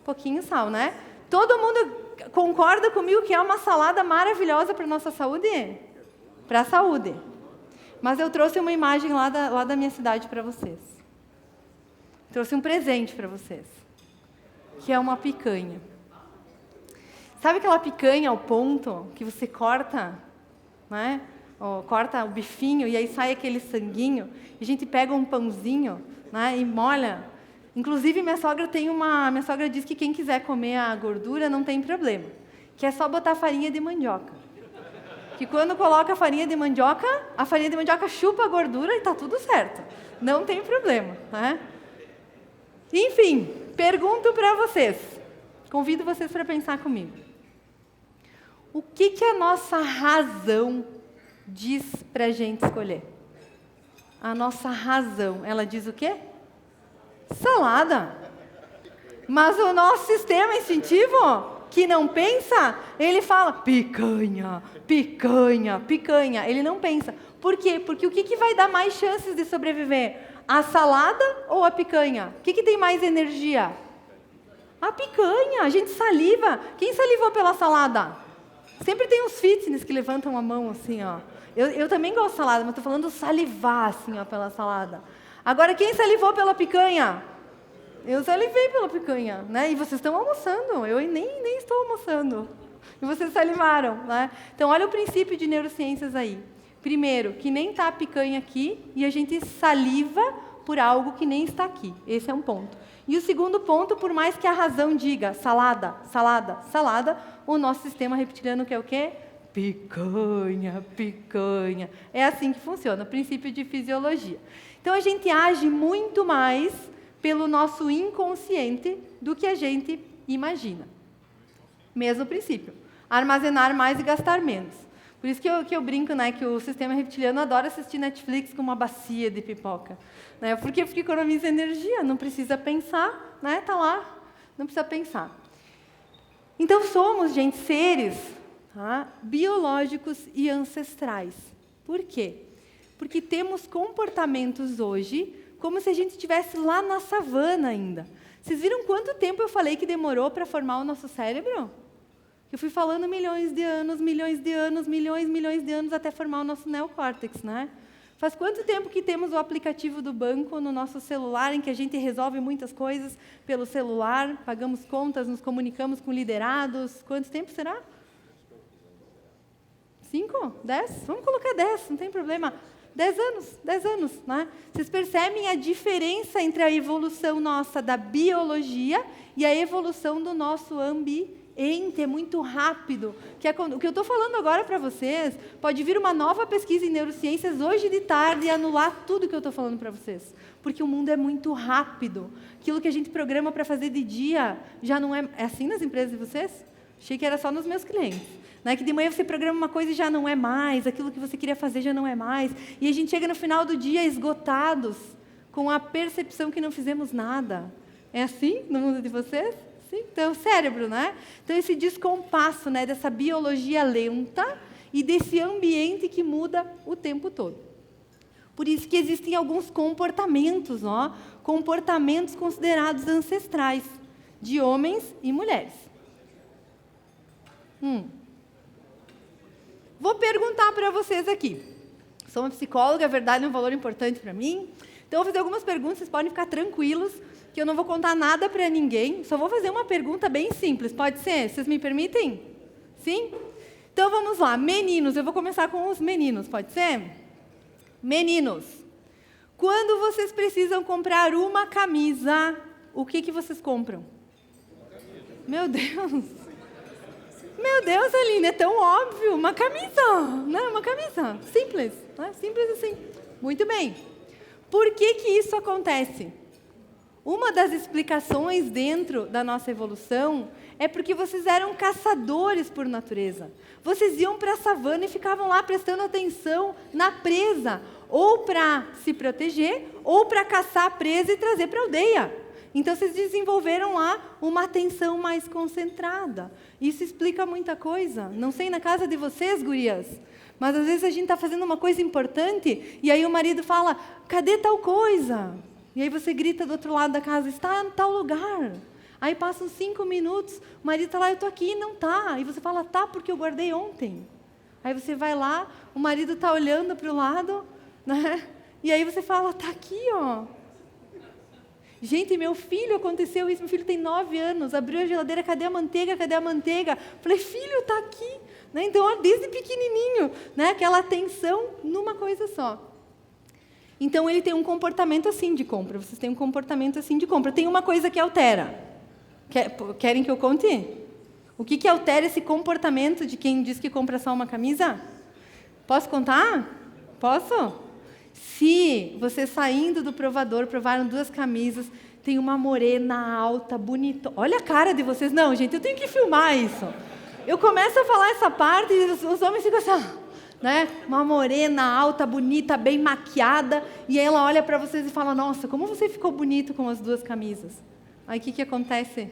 [SPEAKER 5] Pouquinho sal, né? Todo mundo concorda comigo que é uma salada maravilhosa para a nossa saúde? Para a saúde. Mas eu trouxe uma imagem lá da minha cidade para vocês. Trouxe um presente para vocês. Que é uma picanha. Sabe aquela picanha ao ponto que você corta, né? Corta o bifinho e aí sai aquele sanguinho, e a gente pega um pãozinho, né, e molha. Inclusive, minha sogra diz que quem quiser comer a gordura não tem problema, que é só botar farinha de mandioca. Que quando coloca a farinha de mandioca chupa a gordura e está tudo certo. Não tem problema, né? Enfim, pergunto para vocês, convido vocês para pensar comigo. O que a nossa razão diz para a gente escolher? A nossa razão, ela diz o quê? Salada. Mas o nosso sistema instintivo, que não pensa, ele fala picanha, picanha, picanha. Ele não pensa. Por quê? Porque o que vai dar mais chances de sobreviver? A salada ou a picanha? O que tem mais energia? A picanha. A gente saliva. Quem salivou pela salada? Sempre tem uns fitness que levantam a mão assim, ó. Eu também gosto de salada, mas estou falando salivar assim, ó, pela salada. Agora, quem salivou pela picanha? Eu salivei pela picanha, né? E vocês estão almoçando. Eu nem estou almoçando. E vocês salivaram, né? Então, olha o princípio de neurociências aí. Primeiro, que nem está a picanha aqui e a gente saliva por algo que nem está aqui. Esse é um ponto. E o segundo ponto, por mais que a razão diga salada, salada, salada, o nosso sistema reptiliano quer o quê? Picanha, picanha. É assim que funciona, o princípio de fisiologia. Então, a gente age muito mais pelo nosso inconsciente do que a gente imagina. Mesmo princípio. Armazenar mais e gastar menos. Por isso que eu brinco, né, que o sistema reptiliano adora assistir Netflix com uma bacia de pipoca. Né? Por quê? Porque economiza energia, não precisa pensar, né? Tá lá, não precisa pensar. Então, somos, gente, seres, tá, biológicos e ancestrais. Por quê? Porque temos comportamentos hoje como se a gente estivesse lá na savana ainda. Vocês viram quanto tempo eu falei que demorou para formar o nosso cérebro? Eu fui falando milhões de anos, milhões de anos, milhões de anos, até formar o nosso neocórtex, né? Faz quanto tempo que temos o aplicativo do banco no nosso celular, em que a gente resolve muitas coisas pelo celular, pagamos contas, nos comunicamos com liderados? Quanto tempo será? 5? 10? Vamos colocar 10, não tem problema. 10 anos, né? Vocês percebem a diferença entre a evolução nossa da biologia e a evolução do nosso ambiente? É muito rápido. O que eu estou falando agora para vocês, pode vir uma nova pesquisa em neurociências hoje de tarde e anular tudo que eu estou falando para vocês. Porque o mundo é muito rápido. Aquilo que a gente programa para fazer de dia, já não é... É assim nas empresas de vocês? Achei que era só nos meus clientes. Né? Que de manhã você programa uma coisa e já não é mais, aquilo que você queria fazer já não é mais. E a gente chega no final do dia esgotados, com a percepção que não fizemos nada. É assim no mundo de vocês? Então, o cérebro, né? Então, esse descompasso, né, dessa biologia lenta e desse ambiente que muda o tempo todo. Por isso que existem alguns comportamentos, ó, comportamentos considerados ancestrais, de homens e mulheres. Vou perguntar para vocês aqui. Sou uma psicóloga, a verdade é um valor importante para mim. Então, eu vou fazer algumas perguntas, vocês podem ficar tranquilos, que eu não vou contar nada para ninguém, só vou fazer uma pergunta bem simples, pode ser? Vocês me permitem? Sim? Então, vamos lá. Meninos, eu vou começar com os meninos, pode ser? Meninos, quando vocês precisam comprar uma camisa, o que vocês compram? Meu Deus! Meu Deus, Aline, é tão óbvio, uma camisa, né? Uma camisa, simples, né? Simples assim. Muito bem. Por que isso acontece? Uma das explicações dentro da nossa evolução é porque vocês eram caçadores por natureza. Vocês iam para a savana e ficavam lá prestando atenção na presa, ou para se proteger, ou para caçar a presa e trazer para a aldeia. Então, vocês desenvolveram lá uma atenção mais concentrada. Isso explica muita coisa. Não sei na casa de vocês, gurias, mas às vezes a gente está fazendo uma coisa importante e aí o marido fala, cadê tal coisa? E aí você grita do outro lado da casa, está em tal lugar. Aí passam 5 minutos, o marido está lá, eu estou aqui, e não está. E você fala, tá, porque eu guardei ontem. Aí você vai lá, o marido está olhando para o lado, né? E aí você fala, está aqui, ó. Gente, meu filho, aconteceu isso, meu filho tem 9 anos, abriu a geladeira, cadê a manteiga, cadê a manteiga? Falei, filho, está aqui. Né? Então, desde pequenininho, né? Aquela atenção numa coisa só. Então, ele tem um comportamento assim de compra. Vocês têm um comportamento assim de compra. Tem uma coisa que altera. Querem que eu conte? O que altera esse comportamento de quem diz que compra só uma camisa? Posso contar? Posso? Se vocês saindo do provador, provaram 2 camisas, tem uma morena alta, bonita. Olha a cara de vocês. Não, gente, eu tenho que filmar isso. Eu começo a falar essa parte e os homens ficam assim... Né? Uma morena, alta, bonita, bem maquiada, e ela olha para vocês e fala, nossa, como você ficou bonito com as 2 camisas. Aí o que acontece?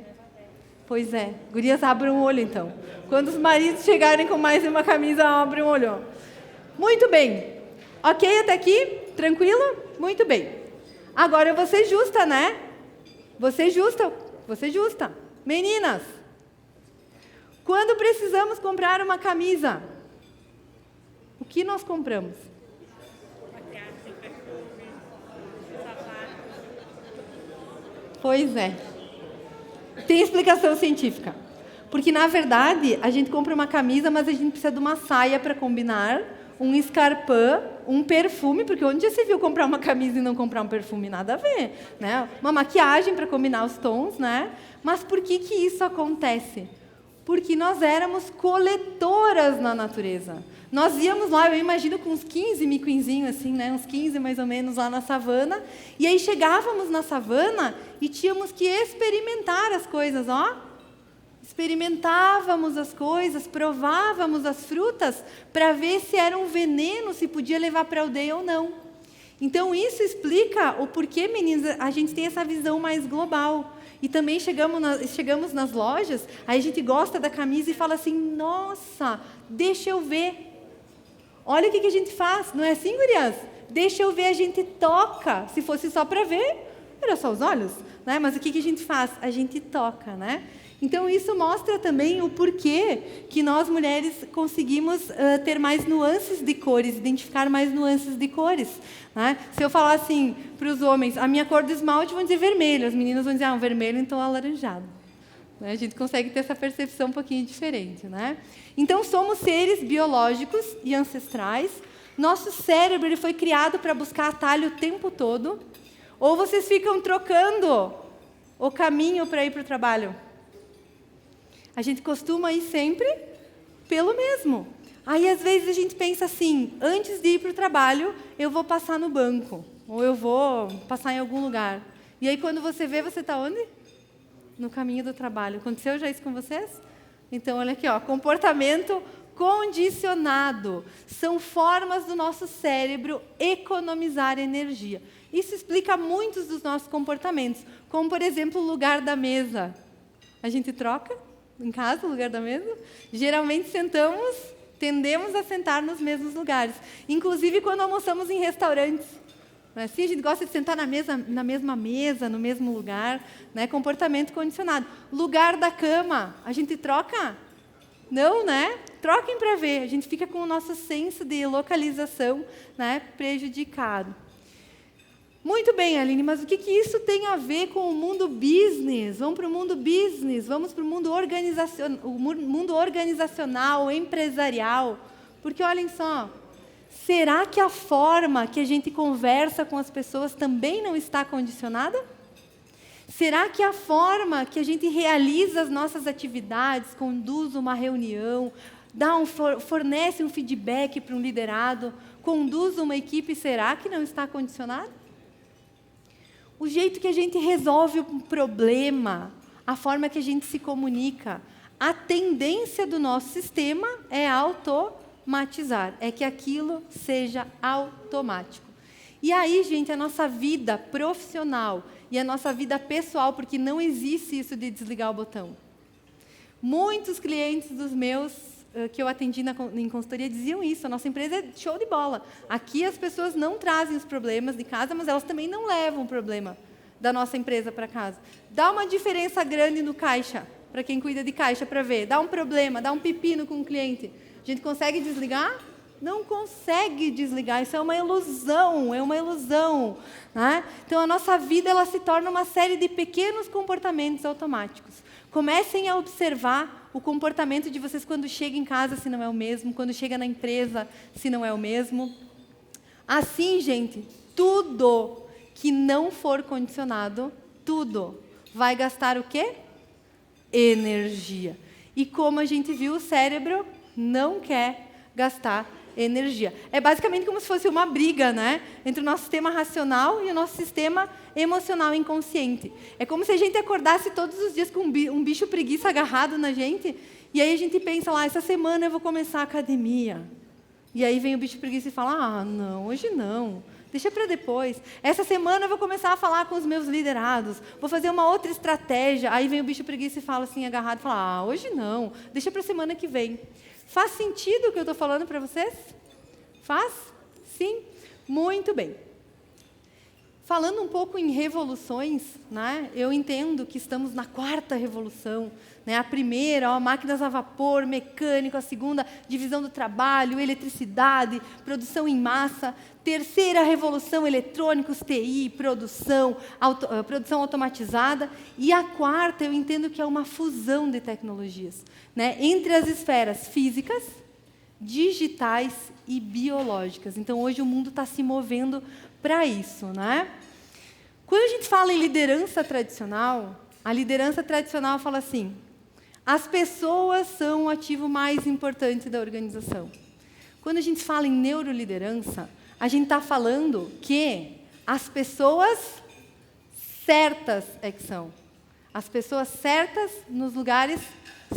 [SPEAKER 5] Pois é, gurias abrem o olho então. Quando os maridos chegarem com mais uma camisa, abrem o olho. Muito bem. Ok até aqui? Tranquilo? Muito bem. Agora eu vou ser justa, né? Vou ser justa. Meninas, quando precisamos comprar uma camisa, o que nós compramos? Maquiagem, perfume, sapato. Pois é. Tem explicação científica. Porque, na verdade, a gente compra uma camisa, mas a gente precisa de uma saia para combinar, um escarpão, um perfume, porque onde já se viu comprar uma camisa e não comprar um perfume? Nada a ver, né? Uma maquiagem para combinar os tons, né? Mas por que isso acontece? Porque nós éramos coletoras na natureza. Nós íamos lá, eu imagino, com uns 15 miquinzinhos, assim, né? Uns 15 mais ou menos lá na savana, e aí chegávamos na savana e tínhamos que experimentar as coisas, ó. Experimentávamos as coisas, provávamos as frutas para ver se era um veneno, se podia levar para a aldeia ou não. Então, isso explica o porquê, meninas, a gente tem essa visão mais global. E também chegamos nas lojas, aí a gente gosta da camisa e fala assim, nossa, deixa eu ver. Olha o que a gente faz, não é assim, gurias? Deixa eu ver, a gente toca. Se fosse só para ver, era só os olhos, né? Mas o que a gente faz? A gente toca, né? Então, isso mostra também o porquê que nós, mulheres, conseguimos ter mais nuances de cores, identificar mais nuances de cores. Né? Se eu falar assim para os homens, a minha cor do esmalte, vão dizer vermelho, as meninas vão dizer, um vermelho, então alaranjado. Né? A gente consegue ter essa percepção um pouquinho diferente. Né? Então, somos seres biológicos e ancestrais. Nosso cérebro ele foi criado para buscar atalho o tempo todo. Ou vocês ficam trocando o caminho para ir para o trabalho? A gente costuma ir sempre pelo mesmo. Aí, às vezes, a gente pensa assim, antes de ir para o trabalho, eu vou passar no banco, ou eu vou passar em algum lugar. E aí, quando você vê, você está onde? No caminho do trabalho. Aconteceu já isso com vocês? Então, olha aqui, ó, comportamento condicionado. São formas do nosso cérebro economizar energia. Isso explica muitos dos nossos comportamentos, como, por exemplo, o lugar da mesa. A gente troca em casa, o lugar da mesa. Geralmente tendemos a sentar nos mesmos lugares. Inclusive quando almoçamos em restaurantes. Assim, a gente gosta de sentar na mesma mesa, no mesmo lugar. Né? Comportamento condicionado. Lugar da cama, a gente troca? Não, né? Troquem para ver. A gente fica com o nosso senso de localização, né, prejudicado. Muito bem, Aline, mas o que isso tem a ver com o mundo business? Vamos para o mundo business, vamos para o mundo organizacional, empresarial. Porque, olhem só, será que a forma que a gente conversa com as pessoas também não está condicionada? Será que a forma que a gente realiza as nossas atividades, conduz uma reunião, fornece um feedback para um liderado, conduz uma equipe, será que não está condicionada? O jeito que a gente resolve um problema, a forma que a gente se comunica, a tendência do nosso sistema é automatizar, é que aquilo seja automático. E aí, gente, a nossa vida profissional e a nossa vida pessoal, porque não existe isso de desligar o botão. Muitos clientes dos meus que eu atendi em consultoria diziam isso, a nossa empresa é show de bola. Aqui as pessoas não trazem os problemas de casa, mas elas também não levam o problema da nossa empresa para casa. Dá uma diferença grande no caixa, para quem cuida de caixa, para ver. Dá um problema, dá um pepino com o cliente. A gente consegue desligar? Não consegue desligar, isso é uma ilusão, né? Então, a nossa vida ela se torna uma série de pequenos comportamentos automáticos. Comecem a observar o comportamento de vocês quando chega em casa, se não é o mesmo, quando chega na empresa, se não é o mesmo. Assim, gente, tudo que não for condicionado, tudo vai gastar o quê? Energia. E como a gente viu, o cérebro não quer gastar energia. É basicamente como se fosse uma briga, né, entre o nosso sistema racional e o nosso sistema emocional inconsciente. É como se a gente acordasse todos os dias com um bicho preguiça agarrado na gente, e aí a gente pensa lá, essa semana eu vou começar a academia. E aí vem o bicho preguiça e fala, não, hoje não, deixa para depois. Essa semana eu vou começar a falar com os meus liderados, vou fazer uma outra estratégia. Aí vem o bicho preguiça e fala assim, agarrado, fala, hoje não, deixa para a semana que vem. Faz sentido o que eu estou falando para vocês? Faz? Sim? Muito bem. falando um pouco em revoluções, né, eu entendo que estamos na 4ª revolução. Né, a primeira, máquinas a vapor, mecânico, a segunda, divisão do trabalho, eletricidade, produção em massa. Terceira revolução, eletrônicos, TI, produção automatizada. E a 4ª, eu entendo que é uma fusão de tecnologias, né, entre as esferas físicas, digitais e biológicas. Então, hoje o mundo está se movendo para isso. Né? Quando a gente fala em liderança tradicional, a liderança tradicional fala assim: as pessoas são o ativo mais importante da organização. Quando a gente fala em neuroliderança, a gente está falando que as pessoas certas é que são. As pessoas certas nos lugares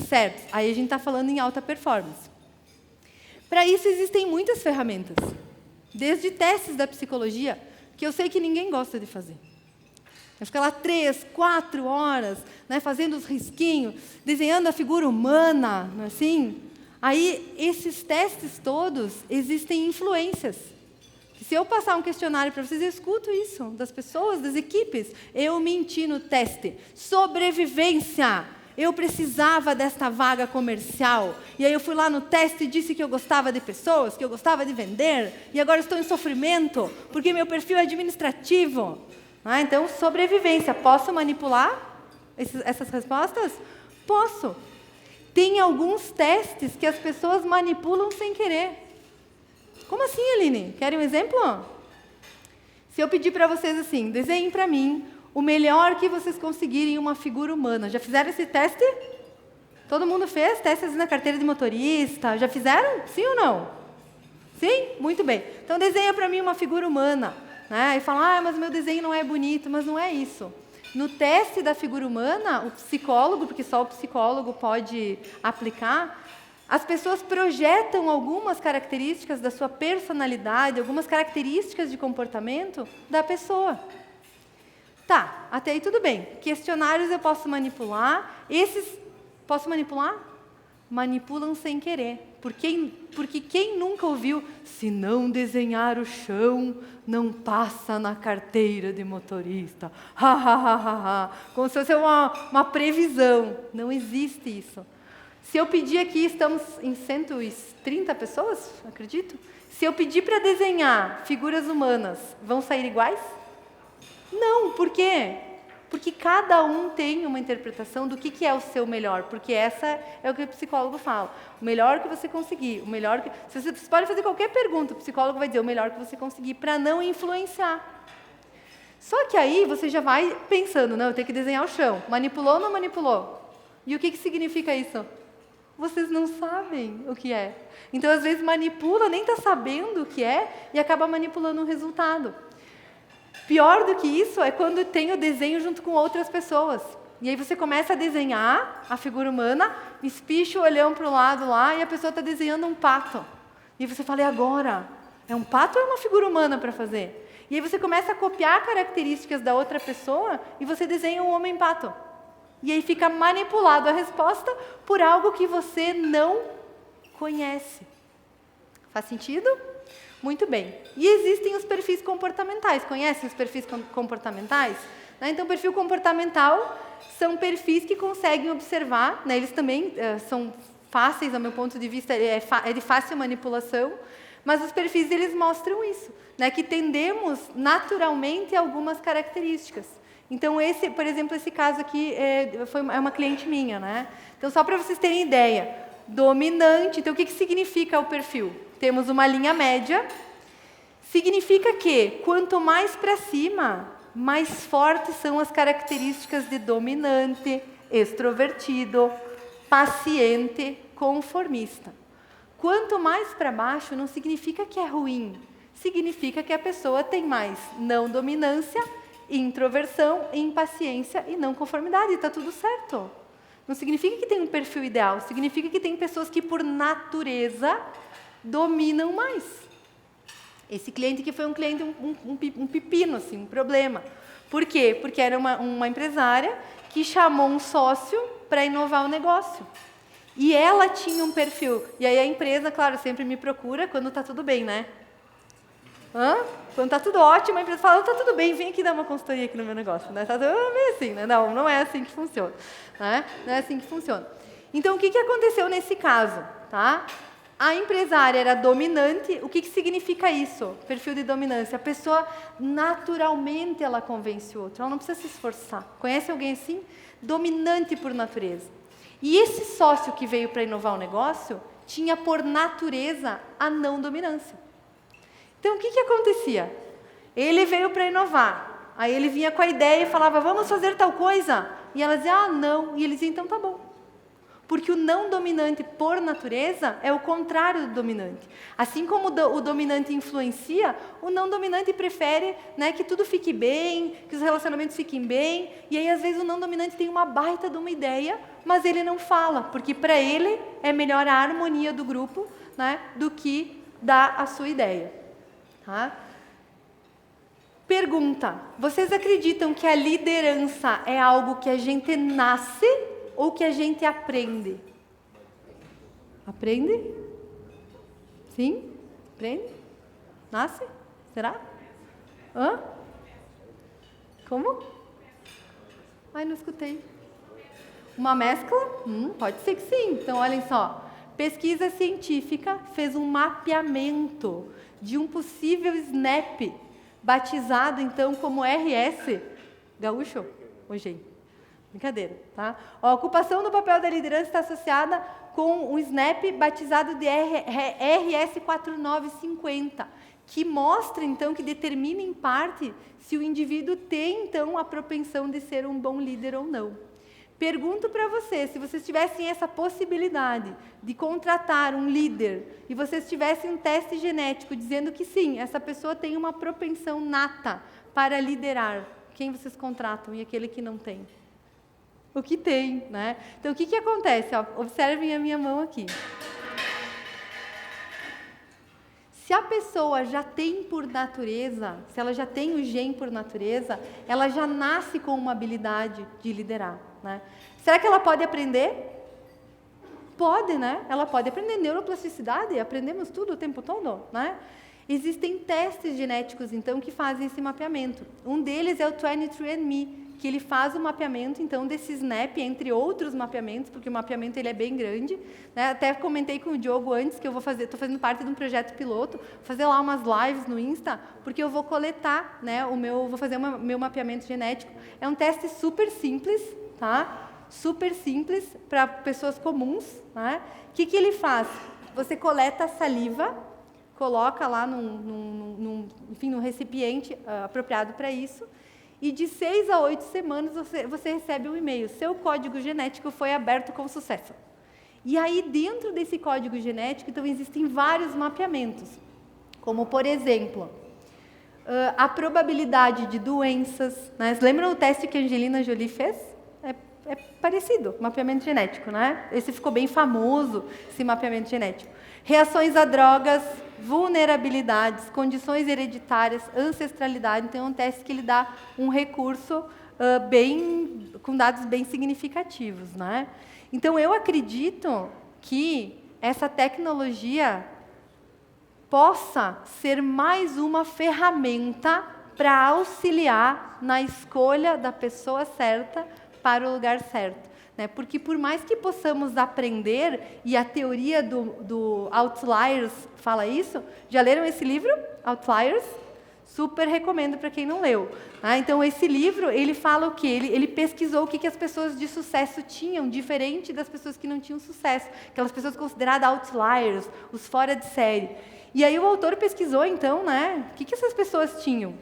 [SPEAKER 5] certos. Aí a gente está falando em alta performance. Para isso existem muitas ferramentas. Desde testes da psicologia, que eu sei que ninguém gosta de fazer. Vai ficar lá 3, 4 horas, né, fazendo os risquinhos, desenhando a figura humana, não é assim? Aí, esses testes todos, existem influências. Se eu passar um questionário para vocês, eu escuto isso das pessoas, das equipes. Eu menti no teste. Sobrevivência. Eu precisava desta vaga comercial. E aí eu fui lá no teste e disse que eu gostava de pessoas, que eu gostava de vender, e agora estou em sofrimento, porque meu perfil é administrativo. Então, sobrevivência. Posso manipular essas respostas? Posso. Tem alguns testes que as pessoas manipulam sem querer. Como assim, Aline? Querem um exemplo? Se eu pedir para vocês assim, desenhem para mim o melhor que vocês conseguirem em uma figura humana. Já fizeram esse teste? Todo mundo fez testes na carteira de motorista? Já fizeram? Sim ou não? Sim? Muito bem. Então, desenha para mim uma figura humana. E fala, mas meu desenho não é bonito, mas não é isso. No teste da figura humana, o psicólogo, porque só o psicólogo pode aplicar, as pessoas projetam algumas características da sua personalidade, algumas características de comportamento da pessoa. Tá, até aí tudo bem. Questionários eu posso manipular. Esses, posso manipular? Manipulam sem querer. Porque quem nunca ouviu, se não desenhar o chão, não passa na carteira de motorista. Ha, ha, ha, ha, ha. Como se fosse uma previsão. Não existe isso. Se eu pedir aqui, estamos em 130 pessoas, acredito. Se eu pedir para desenhar figuras humanas, vão sair iguais? Não, por quê? Porque cada um tem uma interpretação do que é o seu melhor, porque essa é o que o psicólogo fala. O melhor que você conseguir, o melhor que... Você pode fazer qualquer pergunta, o psicólogo vai dizer o melhor que você conseguir, para não influenciar. Só que aí você já vai pensando, não, eu tenho que desenhar o chão. Manipulou ou não manipulou? E o que significa isso? Vocês não sabem o que é. Então, às vezes, manipula, nem está sabendo o que é, e acaba manipulando um resultado. Pior do que isso é quando tem o desenho junto com outras pessoas. E aí você começa a desenhar a figura humana, espicha o olhão para o lado lá, e a pessoa está desenhando um pato. E você fala, e agora? É um pato ou é uma figura humana para fazer? E aí você começa a copiar características da outra pessoa, e você desenha um homem-pato. E aí fica manipulado a resposta por algo que você não conhece. Faz sentido? Muito bem. E existem os perfis comportamentais. Conhecem os perfis comportamentais? Então, perfil comportamental são perfis que conseguem observar, eles também são fáceis, ao meu ponto de vista, é de fácil manipulação, mas os perfis eles mostram isso, que tendemos naturalmente a algumas características. Então, por exemplo, esse caso aqui é uma cliente minha. Então, só para vocês terem ideia, dominante. Então, o que significa o perfil? Temos uma linha média. Significa que, quanto mais para cima, mais fortes são as características de dominante, extrovertido, paciente, conformista. Quanto mais para baixo, não significa que é ruim. Significa que a pessoa tem mais não dominância, introversão, impaciência e não conformidade. Está tudo certo. Não significa que tem um perfil ideal. Significa que tem pessoas que, por natureza, dominam mais. Esse cliente que foi um cliente, um pepino, assim, um problema. Por quê? Porque era uma empresária que chamou um sócio para inovar o negócio. E ela tinha um perfil. E aí a empresa, claro, sempre me procura quando está tudo bem, Quando está tudo ótimo, a empresa fala, está tudo bem, vem aqui dar uma consultoria aqui no meu negócio. Né? Tá tudo bem assim, né? Não é assim que funciona. Né? Não é assim que funciona. Então, o que aconteceu nesse caso? Tá? A empresária era dominante. O que significa isso? Perfil de dominância. A pessoa, naturalmente, ela convence o outro. Ela não precisa se esforçar. Conhece alguém assim? Dominante por natureza. E esse sócio que veio para inovar o negócio tinha, por natureza, a não dominância. Então, o que acontecia? Ele veio para inovar. Aí ele vinha com a ideia e falava, vamos fazer tal coisa. E ela dizia, não. E ele dizia, então tá bom. Porque o não dominante, por natureza, é o contrário do dominante. Assim como o dominante influencia, o não dominante prefere, né, que tudo fique bem, que os relacionamentos fiquem bem. E aí, às vezes, o não dominante tem uma baita de uma ideia, mas ele não fala, porque para ele é melhor a harmonia do grupo, né, do que dar a sua ideia. Tá? Pergunta: vocês acreditam que a liderança é algo que a gente nasce ou que a gente aprende? Aprende? Sim? Aprende? Nasce? Será? Como? Ai, não escutei. Uma mescla? Pode ser que sim. Então, olhem só. Pesquisa científica fez um mapeamento de um possível SNAP, batizado, então, como RS. Gaúcho? Ô, gente. Brincadeira, tá? A ocupação do papel da liderança está associada com um SNAP batizado de RS 4950, que mostra, então, que determina, em parte, se o indivíduo tem, então, a propensão de ser um bom líder ou não. Pergunto para vocês, se vocês tivessem essa possibilidade de contratar um líder e vocês tivessem um teste genético dizendo que sim, essa pessoa tem uma propensão nata para liderar, quem vocês contratam e aquele que não tem? O que tem, né? Então, o que acontece? Ó, observem a minha mão aqui. Se a pessoa já tem por natureza, se ela já tem o gen por natureza, ela já nasce com uma habilidade de liderar, né? Será que ela pode aprender? Pode, né? Ela pode aprender neuroplasticidade, aprendemos tudo o tempo todo, né? Existem testes genéticos, então, que fazem esse mapeamento. Um deles é o 23andMe, que ele faz o mapeamento, então, desse SNAP, entre outros mapeamentos, porque o mapeamento ele é bem grande, né? Até comentei com o Diogo antes que eu estou fazendo parte de um projeto piloto, fazer lá umas lives no Insta, porque eu vou coletar, né, vou fazer meu mapeamento genético. É um teste super simples, tá? Super simples para pessoas comuns, né? O que ele faz? Você coleta a saliva, coloca lá num recipiente apropriado para isso, e de 6 a 8 semanas você recebe um e-mail. Seu código genético foi aberto com sucesso. E aí, dentro desse código genético, então, existem vários mapeamentos. Como, por exemplo, a probabilidade de doenças. Né? Vocês lembram o teste que a Angelina Jolie fez? É parecido, mapeamento genético, né? Esse ficou bem famoso, esse mapeamento genético. Reações a drogas, vulnerabilidades, condições hereditárias, ancestralidade. Então, é um teste que ele dá um recurso com dados bem significativos, né? Então, eu acredito que essa tecnologia possa ser mais uma ferramenta para auxiliar na escolha da pessoa certa para o lugar certo. Né? Porque, por mais que possamos aprender, e a teoria do Outliers fala isso, já leram esse livro, Outliers? Super recomendo para quem não leu. Então, esse livro, ele fala o quê? Ele pesquisou o que as pessoas de sucesso tinham, diferente das pessoas que não tinham sucesso, aquelas pessoas consideradas outliers, os fora de série. E aí o autor pesquisou, então, né, o que essas pessoas tinham?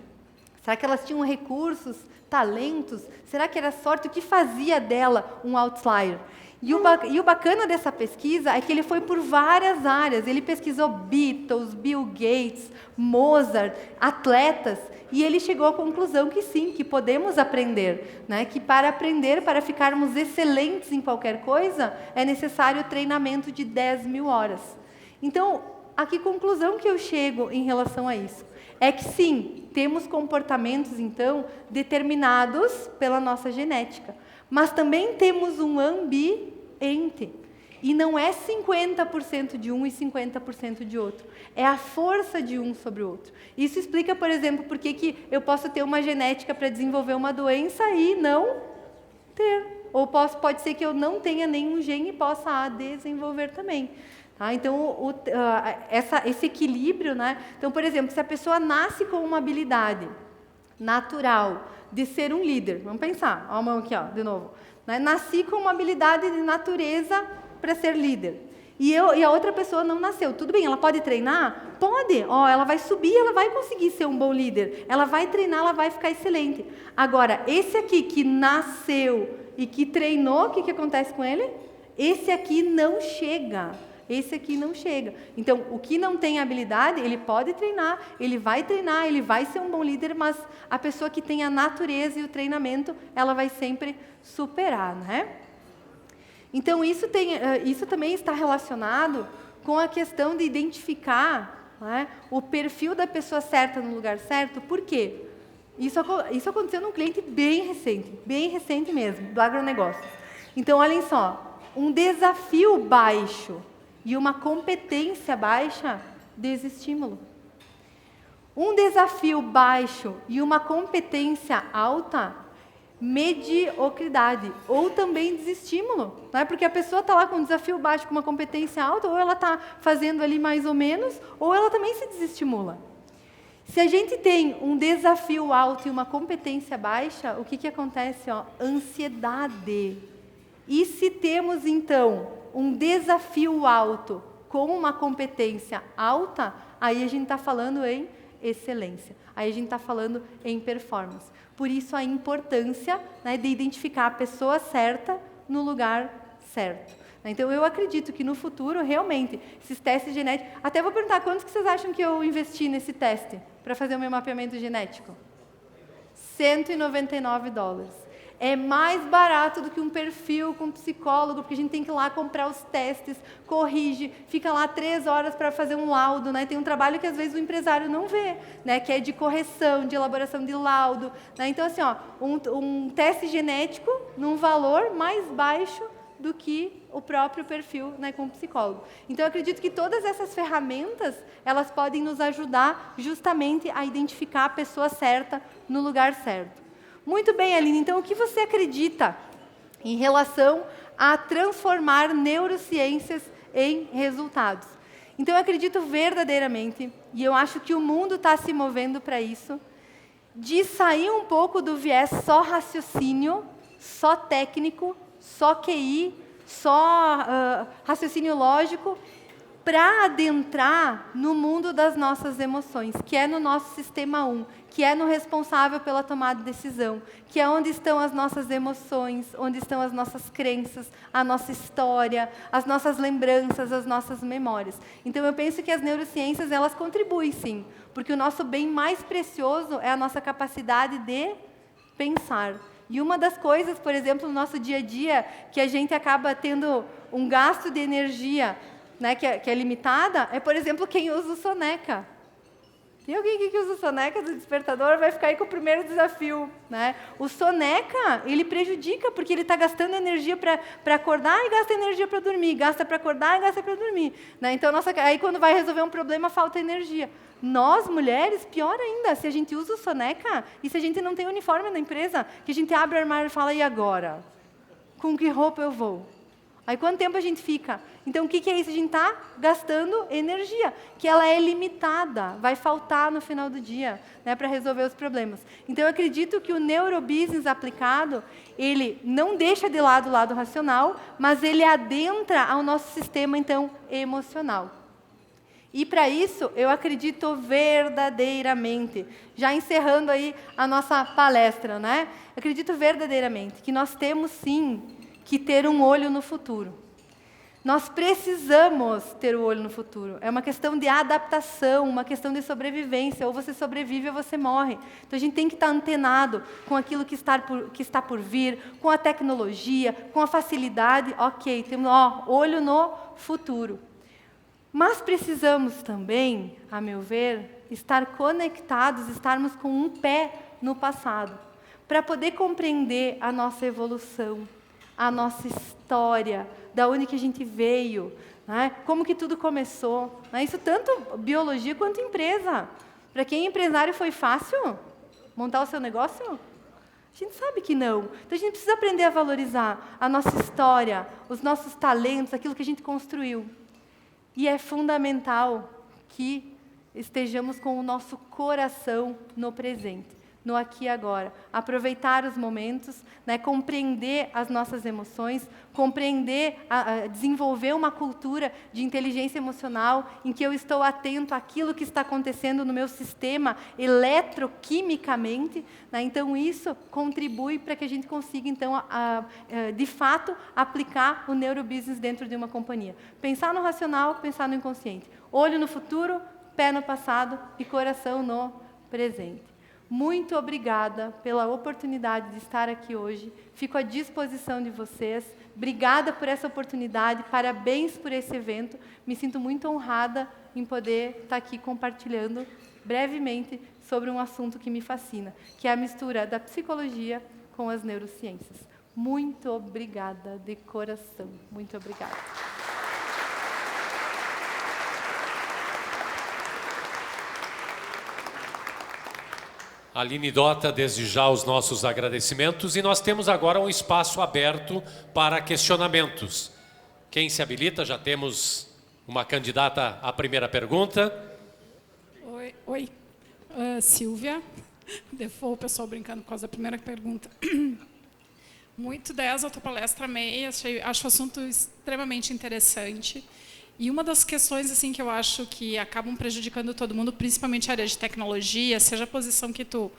[SPEAKER 5] Será que elas tinham recursos, talentos? Será que era sorte? O que fazia dela um outlier? E o bacana dessa pesquisa é que ele foi por várias áreas. Ele pesquisou Beatles, Bill Gates, Mozart, atletas, e ele chegou à conclusão que sim, que podemos aprender, né? Que para aprender, para ficarmos excelentes em qualquer coisa, é necessário treinamento de 10.000 horas. Então, a que conclusão que eu chego em relação a isso? É que sim, temos comportamentos, então, determinados pela nossa genética, mas também temos um ambiente. E não é 50% de um e 50% de outro. É a força de um sobre o outro. Isso explica, por exemplo, por que eu posso ter uma genética para desenvolver uma doença e não ter. Ou pode ser que eu não tenha nenhum gene e possa desenvolver também. Tá? Então, esse equilíbrio, né? Então, por exemplo, se a pessoa nasce com uma habilidade natural de ser um líder, vamos pensar, ó, a mão aqui, ó, de novo. Né? Nasci com uma habilidade de natureza para ser líder. E a outra pessoa não nasceu. Tudo bem, ela pode treinar? Pode. Ó, ela vai subir, ela vai conseguir ser um bom líder. Ela vai treinar, ela vai ficar excelente. Agora, esse aqui que nasceu e que treinou, o que acontece com ele? Esse aqui não chega. Esse aqui não chega. Então, o que não tem habilidade, ele pode treinar, ele vai ser um bom líder, mas a pessoa que tem a natureza e o treinamento, ela vai sempre superar, né? Então, isso também está relacionado com a questão de identificar, né, o perfil da pessoa certa no lugar certo. Por quê? Isso aconteceu num cliente bem recente mesmo, do agronegócio. Então, olhem só, um desafio baixo e uma competência baixa, desestímulo. Um desafio baixo e uma competência alta, mediocridade, ou também desestímulo. Não é? Porque a pessoa está lá com um desafio baixo, com uma competência alta, ou ela está fazendo ali mais ou menos, ou ela também se desestimula. Se a gente tem um desafio alto e uma competência baixa, o que acontece? Ó? Ansiedade. E se temos, então, um desafio alto com uma competência alta, aí a gente está falando em excelência. Aí a gente está falando em performance. Por isso a importância, né, de identificar a pessoa certa no lugar certo. Então eu acredito que no futuro, realmente, esses testes genéticos... Até vou perguntar, quantos que vocês acham que eu investi nesse teste para fazer o meu mapeamento genético? $199. É mais barato do que um perfil com um psicólogo, porque a gente tem que ir lá comprar os testes, corrige, fica lá 3 horas para fazer um laudo, né? Tem um trabalho que às vezes o empresário não vê, né? Que é de correção, de elaboração de laudo, né? Então, assim, ó, um teste genético num valor mais baixo do que o próprio perfil, né, com o psicólogo. Então, eu acredito que todas essas ferramentas, elas podem nos ajudar justamente a identificar a pessoa certa no lugar certo. Muito bem, Aline, então o que você acredita em relação a transformar neurociências em resultados? Então eu acredito verdadeiramente, e eu acho que o mundo está se movendo para isso, de sair um pouco do viés só raciocínio, só técnico, só QI, só raciocínio lógico, para adentrar no mundo das nossas emoções, que é no nosso sistema 1, que é no responsável pela tomada de decisão, que é onde estão as nossas emoções, onde estão as nossas crenças, a nossa história, as nossas lembranças, as nossas memórias. Então, eu penso que as neurociências, elas contribuem, sim, porque o nosso bem mais precioso é a nossa capacidade de pensar. E uma das coisas, por exemplo, no nosso dia a dia, que a gente acaba tendo um gasto de energia, né, que é limitada, é, por exemplo, quem usa o soneca. Tem alguém aqui que usa o soneca do despertador? Vai ficar aí com o primeiro desafio. Né? O soneca, ele prejudica, porque ele está gastando energia para acordar e gasta energia para dormir. Gasta para acordar e gasta para dormir. Né? Então, aí quando vai resolver um problema, falta energia. Nós, mulheres, pior ainda, se a gente usa o soneca e se a gente não tem uniforme na empresa, que a gente abre o armário e fala, e agora? Com que roupa eu vou? Aí quanto tempo a gente fica? Então, o que é isso? A gente está gastando energia, que ela é limitada, vai faltar no final do dia, né, para resolver os problemas. Então, eu acredito que o neurobusiness aplicado, ele não deixa de lado o lado racional, mas ele adentra ao nosso sistema, então, emocional. E, para isso, eu acredito verdadeiramente, já encerrando aí a nossa palestra, né? Acredito verdadeiramente que nós temos, sim, que ter um olho no futuro. Nós precisamos ter o olho no futuro. É uma questão de adaptação, uma questão de sobrevivência. Ou você sobrevive ou você morre. Então, a gente tem que estar antenado com aquilo que está por vir, com a tecnologia, com a facilidade. Ok, temos olho no futuro. Mas precisamos também, a meu ver, estar conectados, estarmos com um pé no passado, para poder compreender a nossa evolução, a nossa história, da onde que a gente veio, né? Como que tudo começou. Né? Isso tanto biologia quanto empresa. Para quem é empresário foi fácil montar o seu negócio? A gente sabe que não. Então, a gente precisa aprender a valorizar a nossa história, os nossos talentos, aquilo que a gente construiu. E é fundamental que estejamos com o nosso coração no presente, no aqui e agora. Aproveitar os momentos, né, compreender as nossas emoções, compreender, desenvolver uma cultura de inteligência emocional em que eu estou atento àquilo que está acontecendo no meu sistema eletroquimicamente. Né? Então, isso contribui para que a gente consiga, então, de fato, aplicar o neurobusiness dentro de uma companhia. Pensar no racional, pensar no inconsciente. Olho no futuro, pé no passado e coração no presente. Muito obrigada pela oportunidade de estar aqui hoje. Fico à disposição de vocês. Obrigada por essa oportunidade. Parabéns por esse evento. Me sinto muito honrada em poder estar aqui compartilhando brevemente sobre um assunto que me fascina, que é a mistura da psicologia com as neurociências. Muito obrigada de coração. Muito obrigada.
[SPEAKER 2] Aline Dota, desde já os nossos agradecimentos, e nós temos agora um espaço aberto para questionamentos. Quem se habilita? Já temos uma candidata à primeira pergunta.
[SPEAKER 6] Oi. Silvia. Default, o pessoal brincando por causa da primeira pergunta. Muito 10 a tua palestra, amei, acho o assunto extremamente interessante. E uma das questões assim que eu acho que acabam prejudicando todo mundo, principalmente a área de tecnologia, seja a posição que tu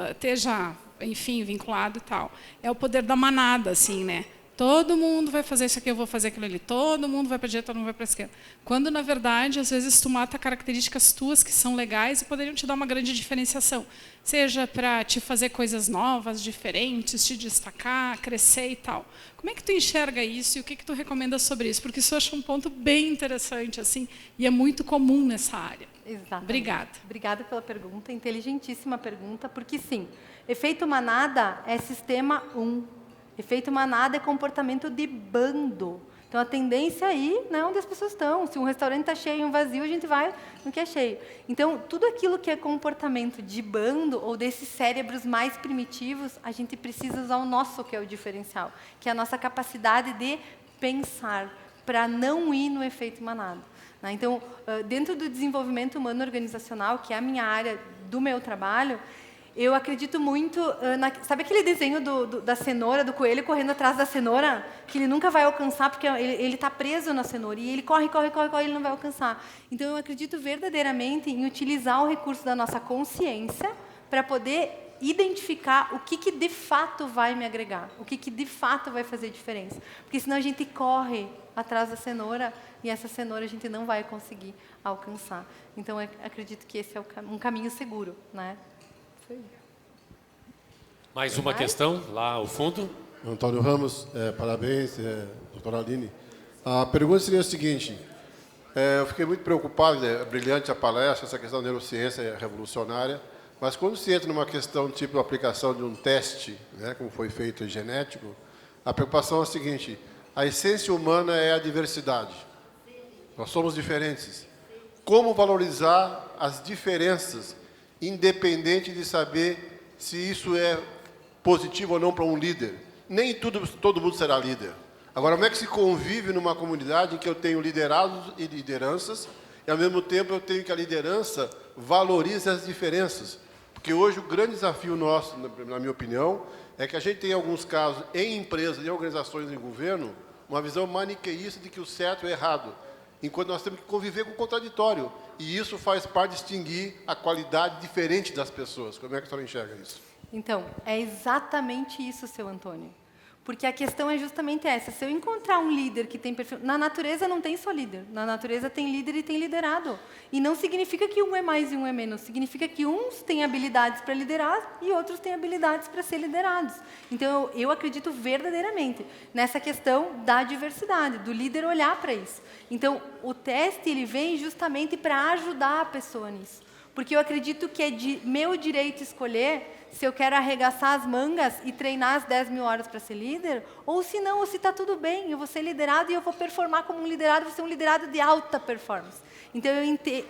[SPEAKER 6] esteja, enfim, vinculado e tal, é o poder da manada, assim, né? Todo mundo vai fazer isso aqui, eu vou fazer aquilo ali. Todo mundo vai para a direita, todo mundo vai para a esquerda. Quando, na verdade, às vezes tu mata características tuas que são legais e poderiam te dar uma grande diferenciação. Seja para te fazer coisas novas, diferentes, te destacar, crescer e tal. Como é que tu enxerga isso e o que tu recomenda sobre isso? Porque isso eu acho um ponto bem interessante, assim, e é muito comum nessa área.
[SPEAKER 5] Exatamente.
[SPEAKER 6] Obrigada.
[SPEAKER 5] Obrigada pela pergunta, inteligentíssima pergunta, porque sim, efeito manada é sistema 1. Efeito manada é comportamento de bando. Então, a tendência é ir, né, onde as pessoas estão. Se um restaurante está cheio e um vazio, a gente vai no que é cheio. Então, tudo aquilo que é comportamento de bando ou desses cérebros mais primitivos, a gente precisa usar o nosso, que é o diferencial, que é a nossa capacidade de pensar, para não ir no efeito manada. Né? Então, dentro do desenvolvimento humano organizacional, que é a minha área do meu trabalho, eu acredito muito... sabe aquele desenho da cenoura, do coelho correndo atrás da cenoura? Que ele nunca vai alcançar, porque ele está preso na cenoura. E ele corre, e ele não vai alcançar. Então, eu acredito verdadeiramente em utilizar o recurso da nossa consciência para poder identificar o que de fato vai me agregar, o que de fato vai fazer diferença. Porque senão a gente corre atrás da cenoura e essa cenoura a gente não vai conseguir alcançar. Então, eu acredito que esse é um caminho seguro, né?
[SPEAKER 2] Mais uma questão, lá ao fundo.
[SPEAKER 7] Antônio Ramos, parabéns, doutora Aline. A pergunta seria a seguinte, eu fiquei muito preocupado, brilhante a palestra, essa questão da neurociência é revolucionária, mas quando se entra numa questão tipo aplicação de um teste, né, como foi feito genético, a preocupação é a seguinte, a essência humana é a diversidade. Nós somos diferentes. Como valorizar as diferenças, independente de saber se isso é positivo ou não para um líder? Nem todo mundo será líder. Agora, como é que se convive numa comunidade em que eu tenho liderados e lideranças e, ao mesmo tempo, eu tenho que a liderança valorize as diferenças? Porque hoje o grande desafio nosso, na minha opinião, é que a gente tem, em alguns casos, em empresas, em organizações, em governo, uma visão maniqueísta de que o certo é errado, enquanto nós temos que conviver com o contraditório. E isso faz parte de distinguir a qualidade diferente das pessoas. Como é que a senhora enxerga isso?
[SPEAKER 5] Então, é exatamente isso, seu Antônio. Porque a questão é justamente essa. Se eu encontrar um líder que tem perfil... Na natureza não tem só líder. Na natureza tem líder e tem liderado. E não significa que um é mais e um é menos. Significa que uns têm habilidades para liderar e outros têm habilidades para ser liderados. Então, eu acredito verdadeiramente nessa questão da diversidade, do líder olhar para isso. Então, o teste ele vem justamente para ajudar a pessoa nisso. Porque eu acredito que é de meu direito escolher se eu quero arregaçar as mangas e treinar as 10 mil horas para ser líder, ou se não, ou se está tudo bem, eu vou ser liderado e eu vou performar como um liderado, vou ser um liderado de alta performance. Então,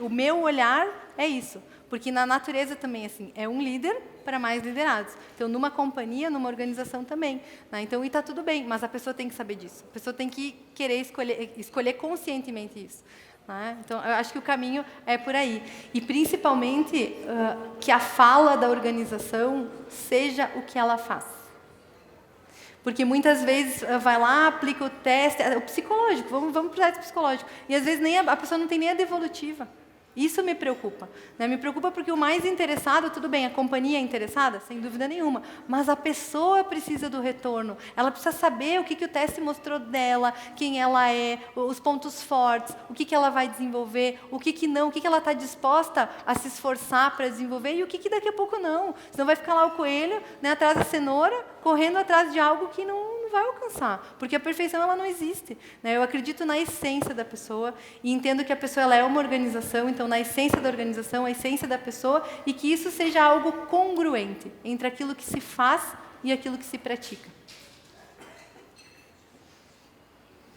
[SPEAKER 5] o meu olhar é isso. Porque na natureza também, assim, é um líder para mais liderados. Então, numa companhia, numa organização também. Né? Então, e está tudo bem, mas a pessoa tem que saber disso. A pessoa tem que querer escolher conscientemente isso. Né? Então, eu acho que o caminho é por aí. E, principalmente, que a fala da organização seja o que ela faz. Porque muitas vezes vai lá, aplica o teste, o psicológico, vamos para o teste psicológico. E, às vezes, a pessoa não tem nem a devolutiva. Isso me preocupa. Né? Me preocupa porque o mais interessado, tudo bem, a companhia é interessada, sem dúvida nenhuma, mas a pessoa precisa do retorno. Ela precisa saber o que o teste mostrou dela, quem ela é, os pontos fortes, o que ela vai desenvolver, o que não, o que ela está disposta a se esforçar para desenvolver e o que daqui a pouco não. Senão vai ficar lá o coelho, né, atrás da cenoura, correndo atrás de algo que não vai alcançar, porque a perfeição ela não existe. Né? Eu acredito na essência da pessoa e entendo que a pessoa ela é uma organização, então na essência da organização, a essência da pessoa, e que isso seja algo congruente entre aquilo que se faz e aquilo que se pratica.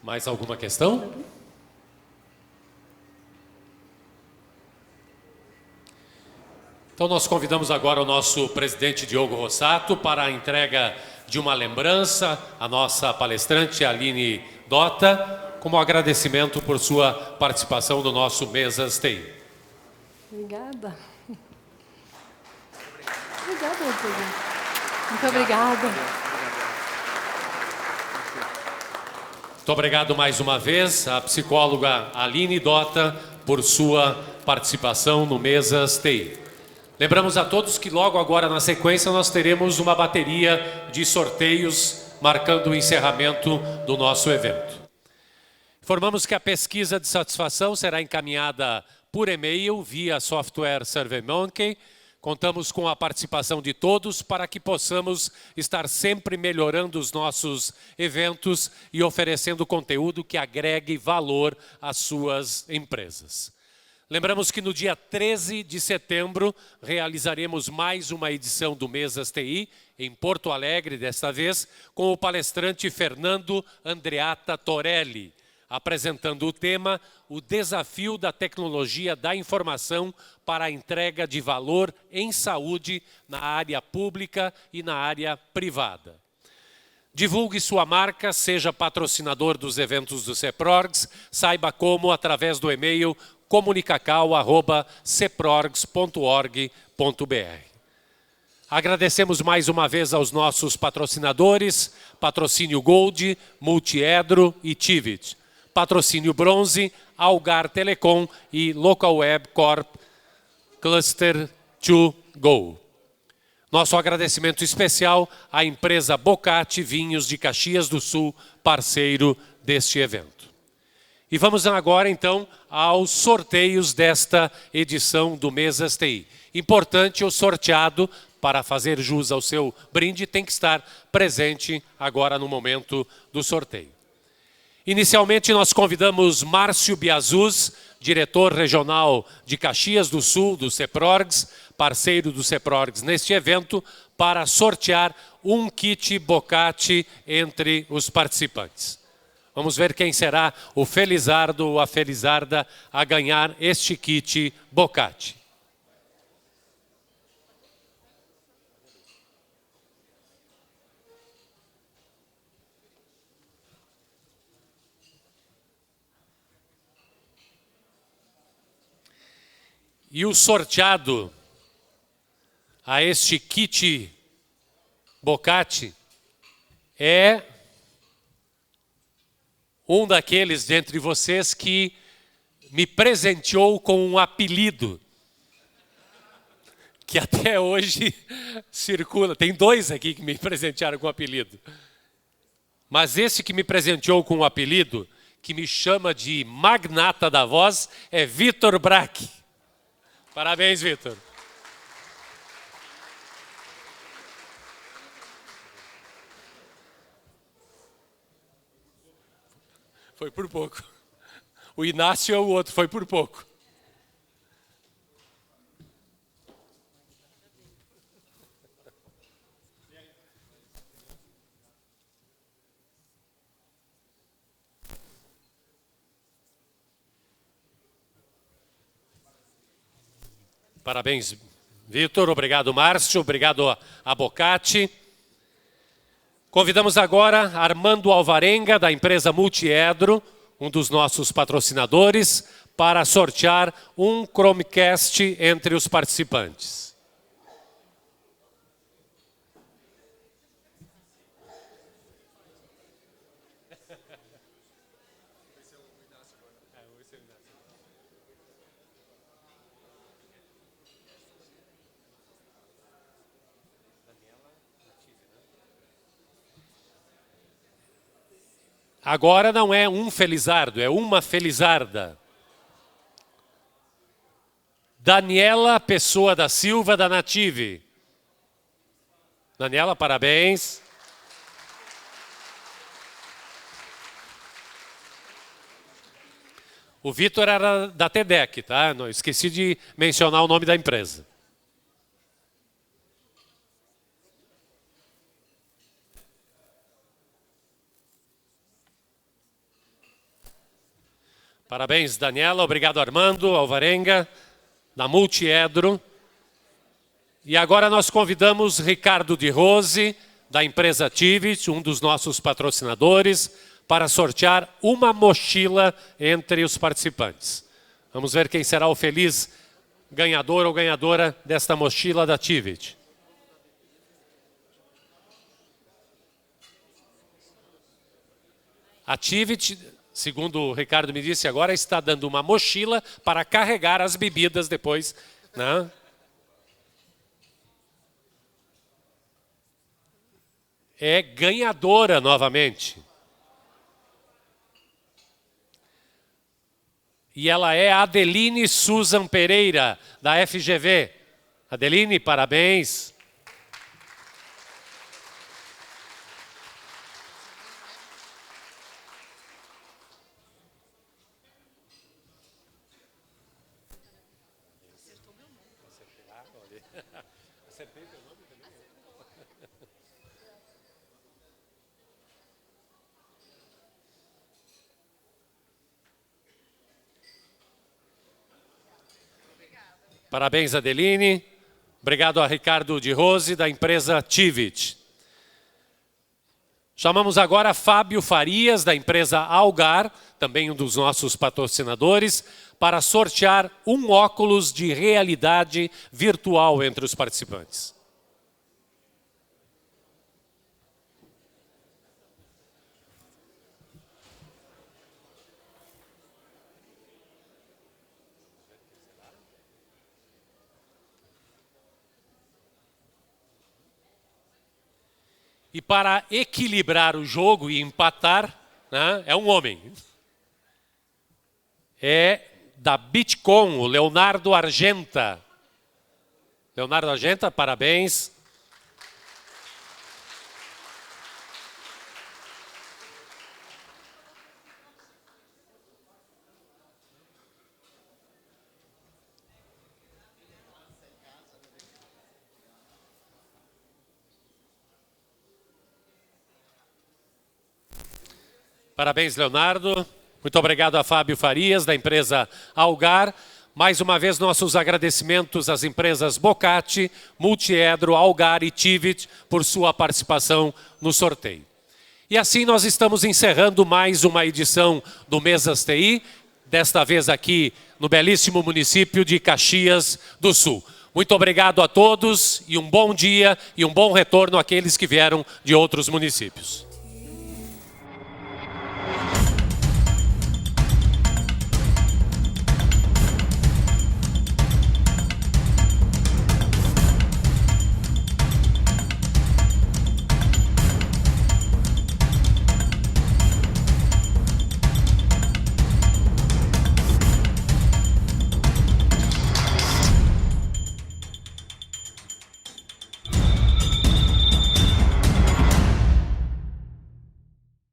[SPEAKER 2] Mais alguma questão? Então nós convidamos agora o nosso presidente Diogo Rossato para a entrega de uma lembrança à nossa palestrante Aline Dota, como agradecimento por sua participação no nosso Mesas TI.
[SPEAKER 5] Obrigada. Obrigada, presidente. Muito obrigada.
[SPEAKER 2] Muito obrigado mais uma vez à psicóloga Aline Dota por sua participação no Mesas TI. Lembramos a todos que logo agora na sequência nós teremos uma bateria de sorteios marcando o encerramento do nosso evento. Informamos que a pesquisa de satisfação será encaminhada por e-mail via software SurveyMonkey. Contamos com a participação de todos para que possamos estar sempre melhorando os nossos eventos e oferecendo conteúdo que agregue valor às suas empresas. Lembramos que no dia 13 de setembro realizaremos mais uma edição do Mesas TI, em Porto Alegre, desta vez, com o palestrante Fernando Andreatta Torelli, apresentando o tema O Desafio da Tecnologia da Informação para a Entrega de Valor em Saúde na área pública e na área privada. Divulgue sua marca, seja patrocinador dos eventos do CEPRORGS, saiba como através do e-mail comunicacau@ceprorgs.org.br. Agradecemos mais uma vez aos nossos patrocinadores, Patrocínio Gold, Multiedro e Tivit. Patrocínio Bronze, Algar Telecom e Local Web Corp Cluster 2 Go. Nosso agradecimento especial à empresa Bocati Vinhos de Caxias do Sul, parceiro deste evento. E vamos agora, então, aos sorteios desta edição do Mesas TI. Importante, o sorteado, para fazer jus ao seu brinde, tem que estar presente agora no momento do sorteio. Inicialmente, nós convidamos Márcio Biazuz, diretor regional de Caxias do Sul, do CEPRORGS, parceiro do CEPRORGS neste evento, para sortear um kit Bocati entre os participantes. Vamos ver quem será o felizardo ou a felizarda a ganhar este kit Bocati. E o sorteado a este kit Bocati é um daqueles dentre vocês que me presenteou com um apelido que até hoje circula. Tem dois aqui que me presentearam com apelido. Mas esse que me presenteou com um apelido, que me chama de magnata da voz, é Vitor Braque. Parabéns, Vitor. Foi por pouco. O Inácio é o outro, foi por pouco. Parabéns, Vitor. Obrigado, Márcio. Obrigado a Bocati. Convidamos agora Armando Alvarenga, da empresa Multiedro, um dos nossos patrocinadores, para sortear um Chromecast entre os participantes. Agora não é um felizardo, é uma felizarda. Daniela Pessoa da Silva, da Native. Daniela, parabéns. O Vitor era da TEDEC, tá? Não, esqueci de mencionar o nome da empresa. Parabéns, Daniela. Obrigado, Armando Alvarenga, da Multiedro. E agora nós convidamos Ricardo de Rose, da empresa Tivit, um dos nossos patrocinadores, para sortear uma mochila entre os participantes. Vamos ver quem será o feliz ganhador ou ganhadora desta mochila da Tivit. A Tivit, segundo o Ricardo me disse agora, está dando uma mochila para carregar as bebidas depois, né? É ganhadora novamente. E ela é a Adeline Susan Pereira, da FGV. Adeline, parabéns. Parabéns, Adeline. Obrigado a Ricardo de Rose, da empresa Tivit. Chamamos agora Fábio Farias, da empresa Algar, também um dos nossos patrocinadores, para sortear um óculos de realidade virtual entre os participantes. E para equilibrar o jogo e empatar, né, é um homem. É da Bitcom, o Leonardo Argenta. Leonardo Argenta, parabéns. Parabéns, Leonardo. Muito obrigado a Fábio Farias, da empresa Algar. Mais uma vez, nossos agradecimentos às empresas Bocati, Multiedro, Algar e Tivit por sua participação no sorteio. E assim nós estamos encerrando mais uma edição do Mesas TI, desta vez aqui no belíssimo município de Caxias do Sul. Muito obrigado a todos e um bom dia e um bom retorno àqueles que vieram de outros municípios.